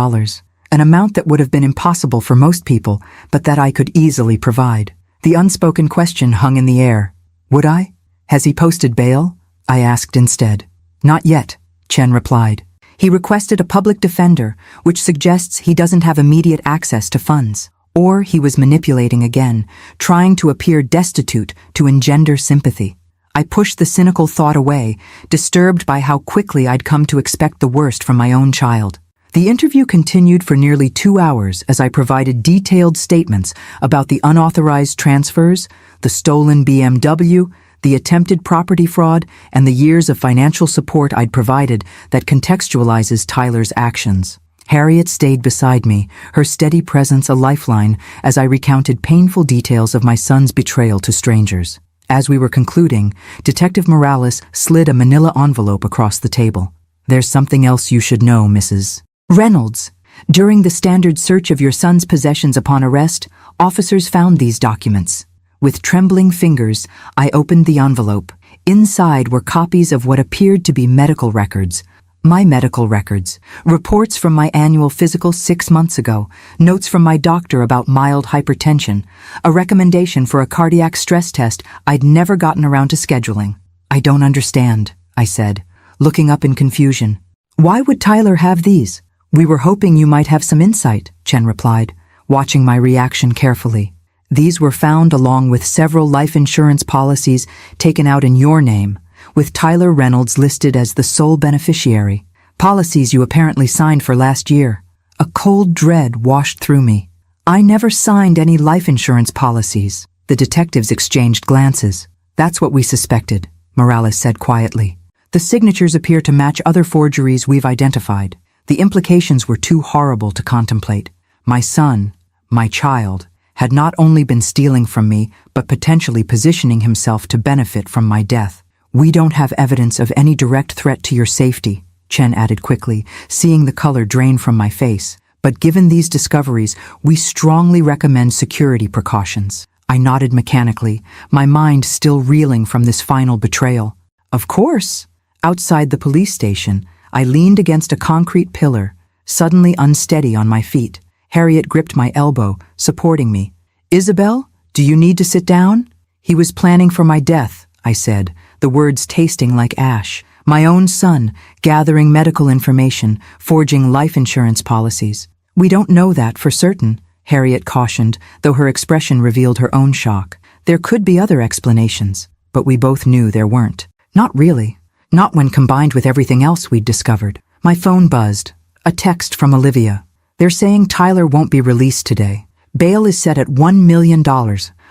An amount that would have been impossible for most people, but that I could easily provide." The unspoken question hung in the air. Would I? "Has he posted bail?" I asked instead. "Not yet," Chen replied. "He requested a public defender, which suggests he doesn't have immediate access to funds. Or he was manipulating again, trying to appear destitute to engender sympathy." I pushed the cynical thought away, disturbed by how quickly I'd come to expect the worst from my own child. The interview continued for nearly 2 hours as I provided detailed statements about the unauthorized transfers, the stolen BMW, the attempted property fraud, and the years of financial support I'd provided that contextualizes Tyler's actions. Harriet stayed beside me, her steady presence a lifeline as I recounted painful details of my son's betrayal to strangers. As we were concluding, Detective Morales slid a manila envelope across the table. "There's something else you should know, Mrs. Reynolds. During the standard search of your son's possessions upon arrest, officers found these documents." With trembling fingers, I opened the envelope. Inside were copies of what appeared to be medical records. My medical records, reports from my annual physical 6 months ago, notes from my doctor about mild hypertension, a recommendation for a cardiac stress test I'd never gotten around to scheduling. "I don't understand," I said, looking up in confusion. "Why would Tyler have these?" "We were hoping you might have some insight," Chen replied, watching my reaction carefully. "These were found along with several life insurance policies taken out in your name, with Tyler Reynolds listed as the sole beneficiary. Policies you apparently signed for last year." A cold dread washed through me. "I never signed any life insurance policies." The detectives exchanged glances. "That's what we suspected," Morales said quietly. "The signatures appear to match other forgeries we've identified. The implications were too horrible to contemplate. My son, my child, had not only been stealing from me, but potentially positioning himself to benefit from my death. We don't have evidence of any direct threat to your safety," Chen added quickly, seeing the color drain from my face. "But given these discoveries, we strongly recommend security precautions." I nodded mechanically, my mind still reeling from this final betrayal. "Of course." Outside the police station, I leaned against a concrete pillar, suddenly unsteady on my feet. Harriet gripped my elbow, supporting me. "Isabel, do you need to sit down?" "He was planning for my death," I said, the words tasting like ash. "My own son, gathering medical information, forging life insurance policies." "We don't know that for certain," Harriet cautioned, though her expression revealed her own shock. "There could be other explanations." But we both knew there weren't. Not really. Not when combined with everything else we'd discovered. My phone buzzed. A text from Olivia. "They're saying Tyler won't be released today. Bail is set at $1 million.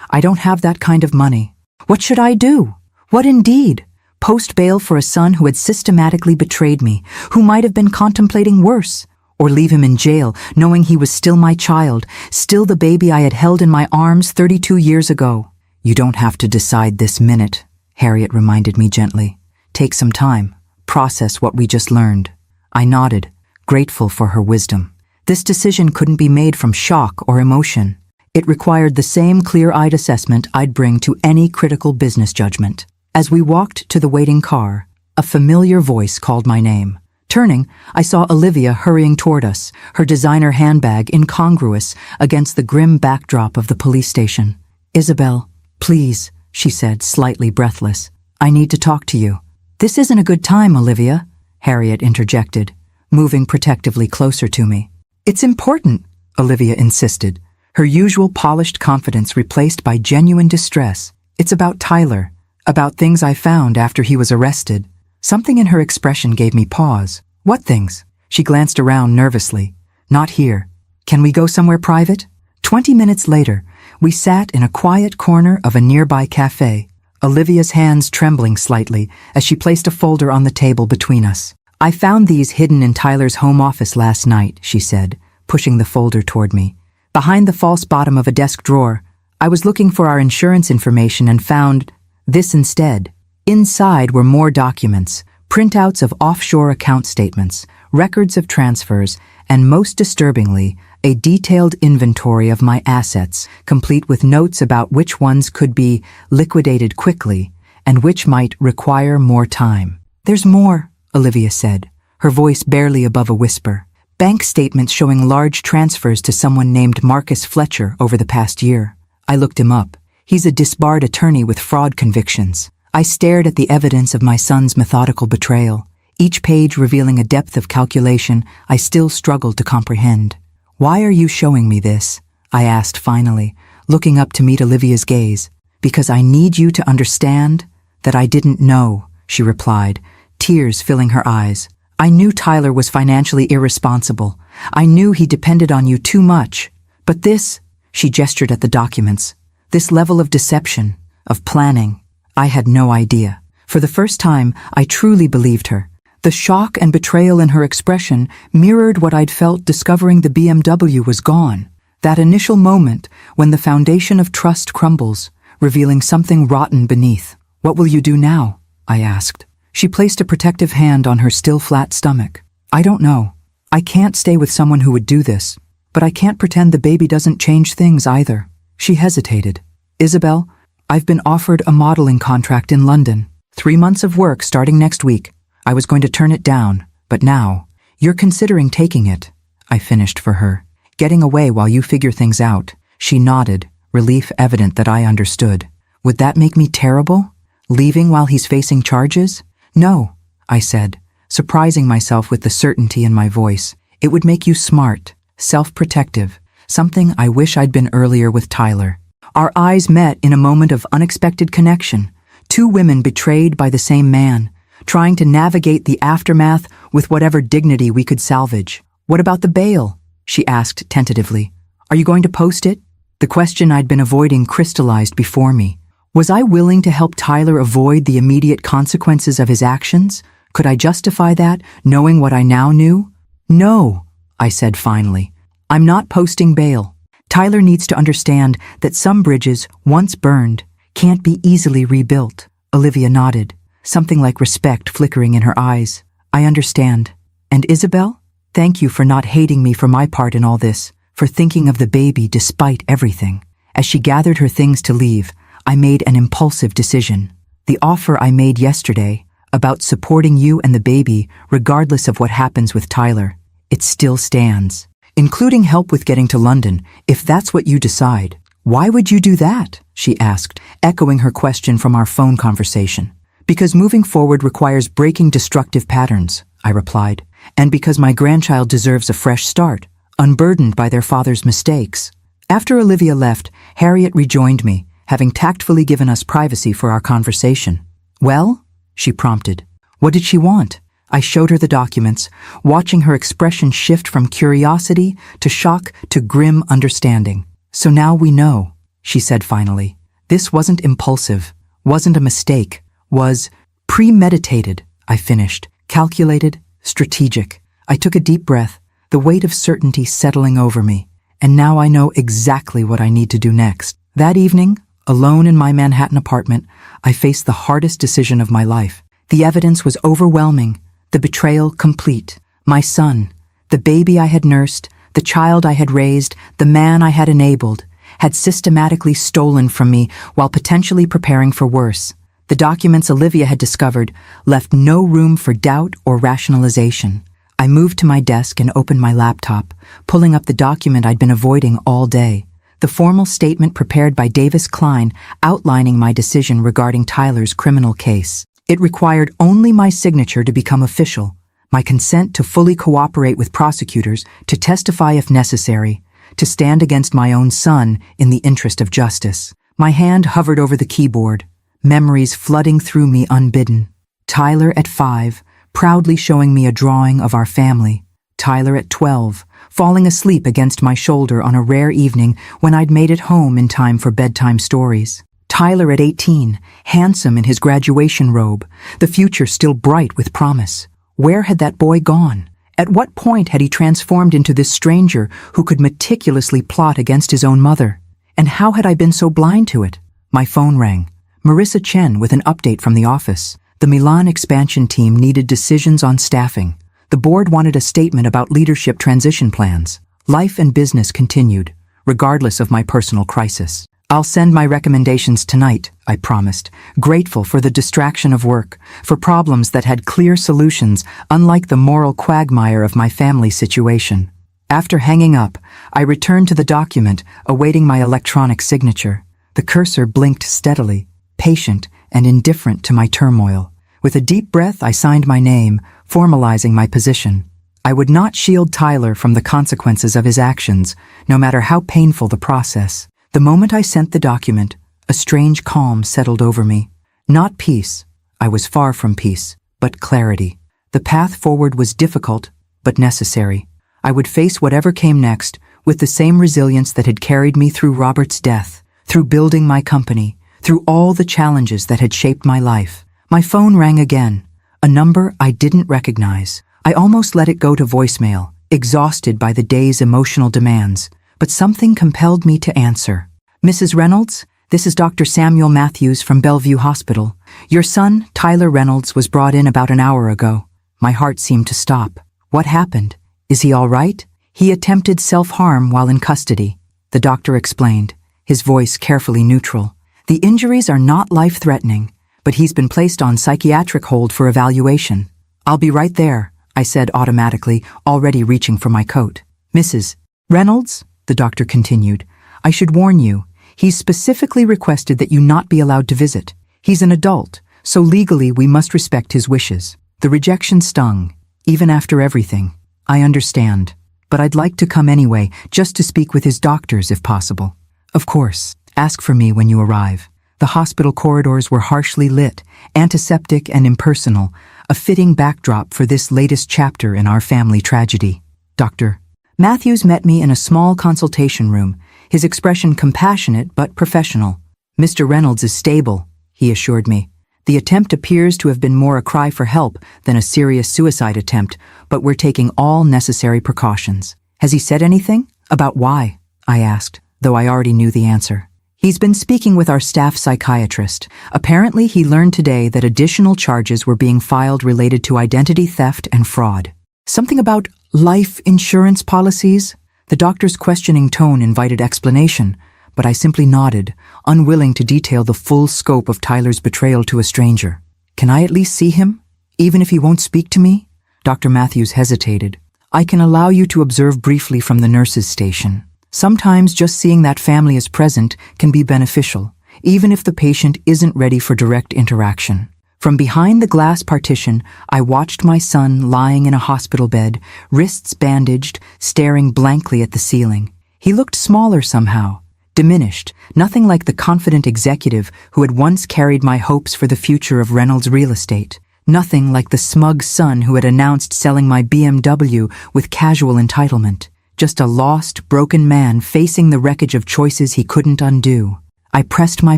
I don't have that kind of money." What should I do? What indeed? Post bail for a son who had systematically betrayed me, who might have been contemplating worse, or leave him in jail, knowing he was still my child, still the baby I had held in my arms 32 years ago. You don't have to decide this minute, Harriet reminded me gently. Take some time, process what we just learned. I nodded, grateful for her wisdom. This decision couldn't be made from shock or emotion. It required the same clear-eyed assessment I'd bring to any critical business judgment. As we walked to the waiting car, a familiar voice called my name. Turning, I saw Olivia hurrying toward us, her designer handbag incongruous against the grim backdrop of the police station. "Isabel, please," she said, slightly breathless. "I need to talk to you." "This isn't a good time, Olivia," Harriet interjected, moving protectively closer to me. "It's important," Olivia insisted, her usual polished confidence replaced by genuine distress. "It's about Tyler, about things I found after he was arrested." Something in her expression gave me pause. "What things?" She glanced around nervously. "Not here. Can we go somewhere private?" 20 minutes later, we sat in a quiet corner of a nearby cafe, Olivia's hands trembling slightly as she placed a folder on the table between us. "I found these hidden in Tyler's home office last night," she said, pushing the folder toward me. "Behind the false bottom of a desk drawer, I was looking for our insurance information and found this instead." Inside were more documents, printouts of offshore account statements, records of transfers, and most disturbingly, a detailed inventory of my assets, complete with notes about which ones could be liquidated quickly and which might require more time. "There's more," Olivia said, her voice barely above a whisper. "Bank statements showing large transfers to someone named Marcus Fletcher over the past year." I looked him up. He's a disbarred attorney with fraud convictions. I stared at the evidence of my son's methodical betrayal, each page revealing a depth of calculation I still struggled to comprehend. "Why are you showing me this?" I asked finally, looking up to meet Olivia's gaze. "Because I need you to understand that I didn't know," she replied, tears filling her eyes. "I knew Tyler was financially irresponsible. I knew he depended on you too much. But this," she gestured at the documents, "this level of deception, of planning, I had no idea." For the first time, I truly believed her. The shock and betrayal in her expression mirrored what I'd felt discovering the BMW was gone. That initial moment when the foundation of trust crumbles, revealing something rotten beneath. "What will you do now?" I asked. She placed a protective hand on her still flat stomach. "I don't know. I can't stay with someone who would do this, but I can't pretend the baby doesn't change things either." She hesitated. "Isabel, I've been offered a modeling contract in London. 3 months of work starting next week. I was going to turn it down, but now, you're considering taking it," I finished for her. "Getting away while you figure things out." She nodded, relief evident that I understood. "Would that make me terrible? Leaving while he's facing charges?" "No," I said, surprising myself with the certainty in my voice. "It would make you smart, self-protective, something I wish I'd been earlier with Tyler." Our eyes met in a moment of unexpected connection. Two women betrayed by the same man, trying to navigate the aftermath with whatever dignity we could salvage. "What about the bail?" she asked tentatively. "Are you going to post it?" The question I'd been avoiding crystallized before me. Was I willing to help Tyler avoid the immediate consequences of his actions? Could I justify that, knowing what I now knew? "No," I said finally. "I'm not posting bail. Tyler needs to understand that some bridges, once burned, can't be easily rebuilt." Olivia nodded, something like respect flickering in her eyes. "I understand. And Isabel, thank you for not hating me for my part in all this, for thinking of the baby despite everything." As she gathered her things to leave, I made an impulsive decision. The offer I made yesterday, about supporting you and the baby regardless of what happens with Tyler, it still stands. Including help with getting to London, if that's what you decide. "Why would you do that?" she asked, echoing her question from our phone conversation. "Because moving forward requires breaking destructive patterns," I replied, "and because my grandchild deserves a fresh start, unburdened by their father's mistakes." After Olivia left, Harriet rejoined me, having tactfully given us privacy for our conversation. "Well?" she prompted. What did she want? I showed her the documents, watching her expression shift from curiosity to shock to grim understanding. "So now we know," she said finally. "This wasn't impulsive, wasn't a mistake, was premeditated," I finished, "calculated, strategic." I took a deep breath, the weight of certainty settling over me, and now I know exactly what I need to do next. That evening, Alone in my Manhattan apartment, I faced the hardest decision of my life. The evidence was overwhelming, the betrayal complete. My son, the baby I had nursed, the child I had raised, the man I had enabled, had systematically stolen from me while potentially preparing for worse. The documents Olivia had discovered left no room for doubt or rationalization. I moved to my desk and opened my laptop, pulling up the document I'd been avoiding all day. The formal statement prepared by Davis Klein outlining my decision regarding Tyler's criminal case. It required only my signature to become official, my consent to fully cooperate with prosecutors, to testify if necessary, to stand against my own son in the interest of justice. My hand hovered over the keyboard, memories flooding through me unbidden. Tyler at 5, proudly showing me a drawing of our family. Tyler at 12, falling asleep against my shoulder on a rare evening when I'd made it home in time for bedtime stories. Tyler at 18, handsome in his graduation robe, the future still bright with promise. Where had that boy gone? At what point had he transformed into this stranger who could meticulously plot against his own mother? And how had I been so blind to it? My phone rang. Marissa Chen with an update from the office. The Milan expansion team needed decisions on staffing. The board wanted a statement about leadership transition plans. Life and business continued, regardless of my personal crisis. I'll send my recommendations tonight, I promised, grateful for the distraction of work, for problems that had clear solutions, unlike the moral quagmire of my family situation. After hanging up, I returned to the document, awaiting my electronic signature. The cursor blinked steadily, patient and indifferent to my turmoil. With a deep breath, I signed my name, formalizing my position. I would not shield Tyler from the consequences of his actions, no matter how painful the process. The moment I sent the document, a strange calm settled over me. Not peace. I was far from peace, but clarity. The path forward was difficult, but necessary. I would face whatever came next with the same resilience that had carried me through Robert's death, through building my company, through all the challenges that had shaped my life. My phone rang again, a number I didn't recognize. I almost let it go to voicemail, exhausted by the day's emotional demands, but something compelled me to answer. Mrs. Reynolds, this is Dr. Samuel Matthews from Bellevue Hospital. Your son, Tyler Reynolds, was brought in about an hour ago. My heart seemed to stop. What happened? Is he all right? He attempted self-harm while in custody, the doctor explained, his voice carefully neutral. The injuries are not life-threatening, but he's been placed on psychiatric hold for evaluation. I'll be right there, I said automatically, already reaching for my coat. Mrs. Reynolds, the doctor continued, I should warn you, he's specifically requested that you not be allowed to visit. He's an adult, so legally we must respect his wishes. The rejection stung, even after everything. I understand, but I'd like to come anyway, just to speak with his doctors if possible. Of course, ask for me when you arrive. The hospital corridors were harshly lit, antiseptic and impersonal, a fitting backdrop for this latest chapter in our family tragedy. Dr. Matthews met me in a small consultation room, his expression compassionate but professional. Mr. Reynolds is stable, he assured me. The attempt appears to have been more a cry for help than a serious suicide attempt, but we're taking all necessary precautions. Has he said anything? About why? I asked, though I already knew the answer. He's been speaking with our staff psychiatrist. Apparently, he learned today that additional charges were being filed related to identity theft and fraud. Something about life insurance policies? The doctor's questioning tone invited explanation, but I simply nodded, unwilling to detail the full scope of Tyler's betrayal to a stranger. Can I at least see him, even if he won't speak to me? Dr. Matthews hesitated. I can allow you to observe briefly from the nurse's station. Sometimes just seeing that family as present can be beneficial, even if the patient isn't ready for direct interaction. From behind the glass partition, I watched my son lying in a hospital bed, wrists bandaged, staring blankly at the ceiling. He looked smaller somehow, diminished, nothing like the confident executive who had once carried my hopes for the future of Reynolds Real Estate. Nothing like the smug son who had announced selling my BMW with casual entitlement. Just a lost, broken man facing the wreckage of choices he couldn't undo. I pressed my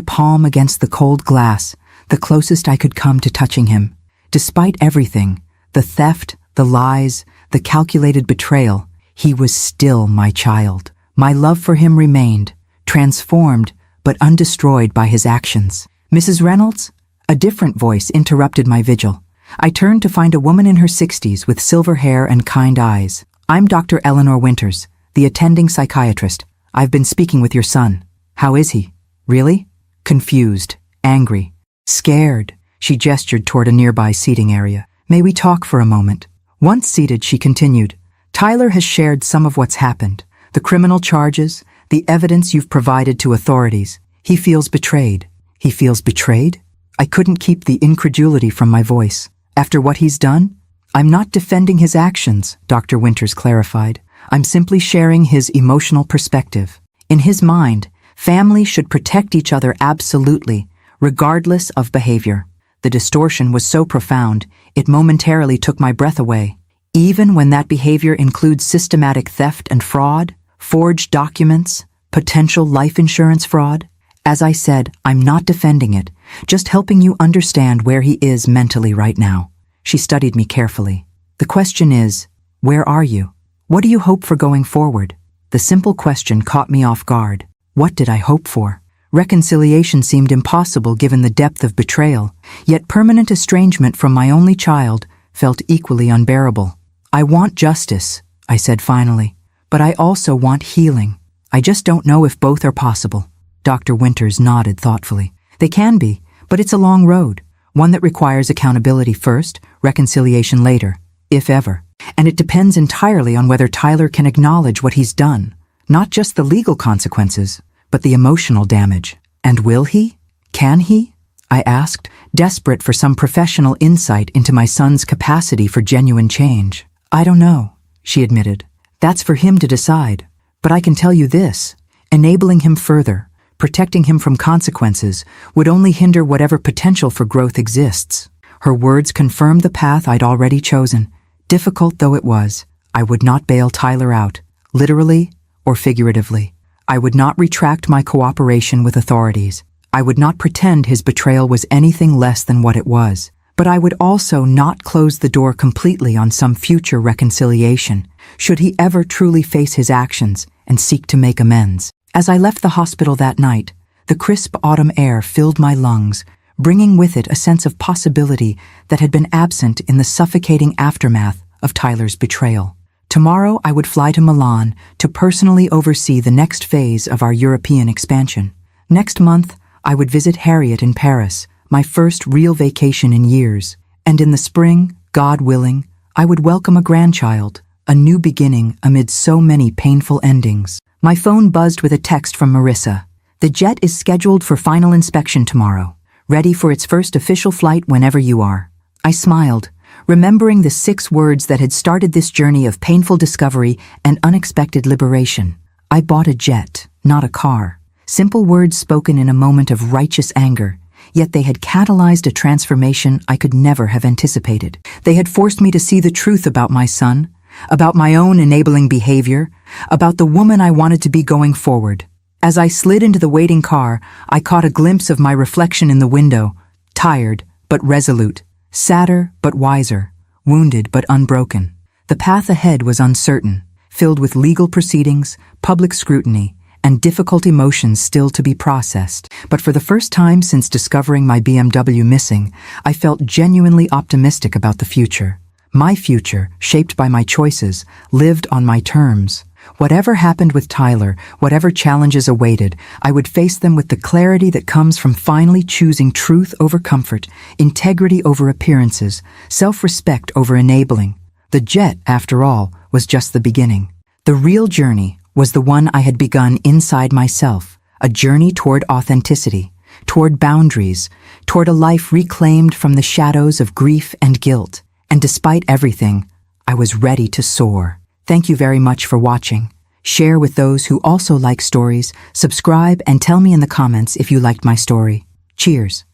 palm against the cold glass, the closest I could come to touching him. Despite everything, the theft, the lies, the calculated betrayal, he was still my child. My love for him remained, transformed, but undestroyed by his actions. Mrs. Reynolds? A different voice interrupted my vigil. I turned to find a woman in her 60s with silver hair and kind eyes. I'm Dr. Eleanor Winters, the attending psychiatrist. I've been speaking with your son. How is he? Really? Confused, angry, scared. She gestured toward a nearby seating area. May we talk for a moment? Once seated, she continued. Tyler has shared some of what's happened. The criminal charges, the evidence you've provided to authorities. He feels betrayed. He feels betrayed? I couldn't keep the incredulity from my voice. After what he's done? I'm not defending his actions, Dr. Winters clarified. I'm simply sharing his emotional perspective. In his mind, families should protect each other absolutely, regardless of behavior. The distortion was so profound, it momentarily took my breath away. Even when that behavior includes systematic theft and fraud, forged documents, potential life insurance fraud. As I said, I'm not defending it, just helping you understand where he is mentally right now. She studied me carefully. The question is, where are you? What do you hope for going forward? The simple question caught me off guard. What did I hope for? Reconciliation seemed impossible given the depth of betrayal, yet permanent estrangement from my only child felt equally unbearable. I want justice, I said finally, but I also want healing. I just don't know if both are possible. Dr. Winters nodded thoughtfully. They can be, but it's a long road, one that requires accountability first, reconciliation later, if ever. And it depends entirely on whether Tyler can acknowledge what he's done, not just the legal consequences, but the emotional damage. And will he? Can he? I asked, desperate for some professional insight into my son's capacity for genuine change. I don't know, she admitted. That's for him to decide. But I can tell you this, enabling him further, protecting him from consequences, would only hinder whatever potential for growth exists. Her words confirmed the path I'd already chosen. Difficult though it was, I would not bail Tyler out, literally or figuratively. I would not retract my cooperation with authorities. I would not pretend his betrayal was anything less than what it was. But I would also not close the door completely on some future reconciliation, should he ever truly face his actions and seek to make amends. As I left the hospital that night, the crisp autumn air filled my lungs, bringing with it a sense of possibility that had been absent in the suffocating aftermath of Tyler's betrayal. Tomorrow I would fly to Milan to personally oversee the next phase of our European expansion. Next month, I would visit Harriet in Paris, my first real vacation in years. And in the spring, God willing, I would welcome a grandchild, a new beginning amid so many painful endings. My phone buzzed with a text from Marissa. The jet is scheduled for final inspection tomorrow, ready for its first official flight whenever you are. I smiled, remembering the 6 words that had started this journey of painful discovery and unexpected liberation. I bought a jet, not a car. Simple words spoken in a moment of righteous anger, yet they had catalyzed a transformation I could never have anticipated. They had forced me to see the truth about my son, about my own enabling behavior, about the woman I wanted to be going forward. As I slid into the waiting car, I caught a glimpse of my reflection in the window, tired but resolute, sadder but wiser, wounded but unbroken. The path ahead was uncertain, filled with legal proceedings, public scrutiny, and difficult emotions still to be processed. But for the first time since discovering my BMW missing, I felt genuinely optimistic about the future. My future, shaped by my choices, lived on my terms. Whatever happened with Tyler, whatever challenges awaited, I would face them with the clarity that comes from finally choosing truth over comfort, integrity over appearances, self-respect over enabling. The jet, after all, was just the beginning. The real journey was the one I had begun inside myself, a journey toward authenticity, toward boundaries, toward a life reclaimed from the shadows of grief and guilt. And despite everything, I was ready to soar. Thank you very much for watching. Share with those who also like stories, subscribe, and tell me in the comments if you liked my story. Cheers.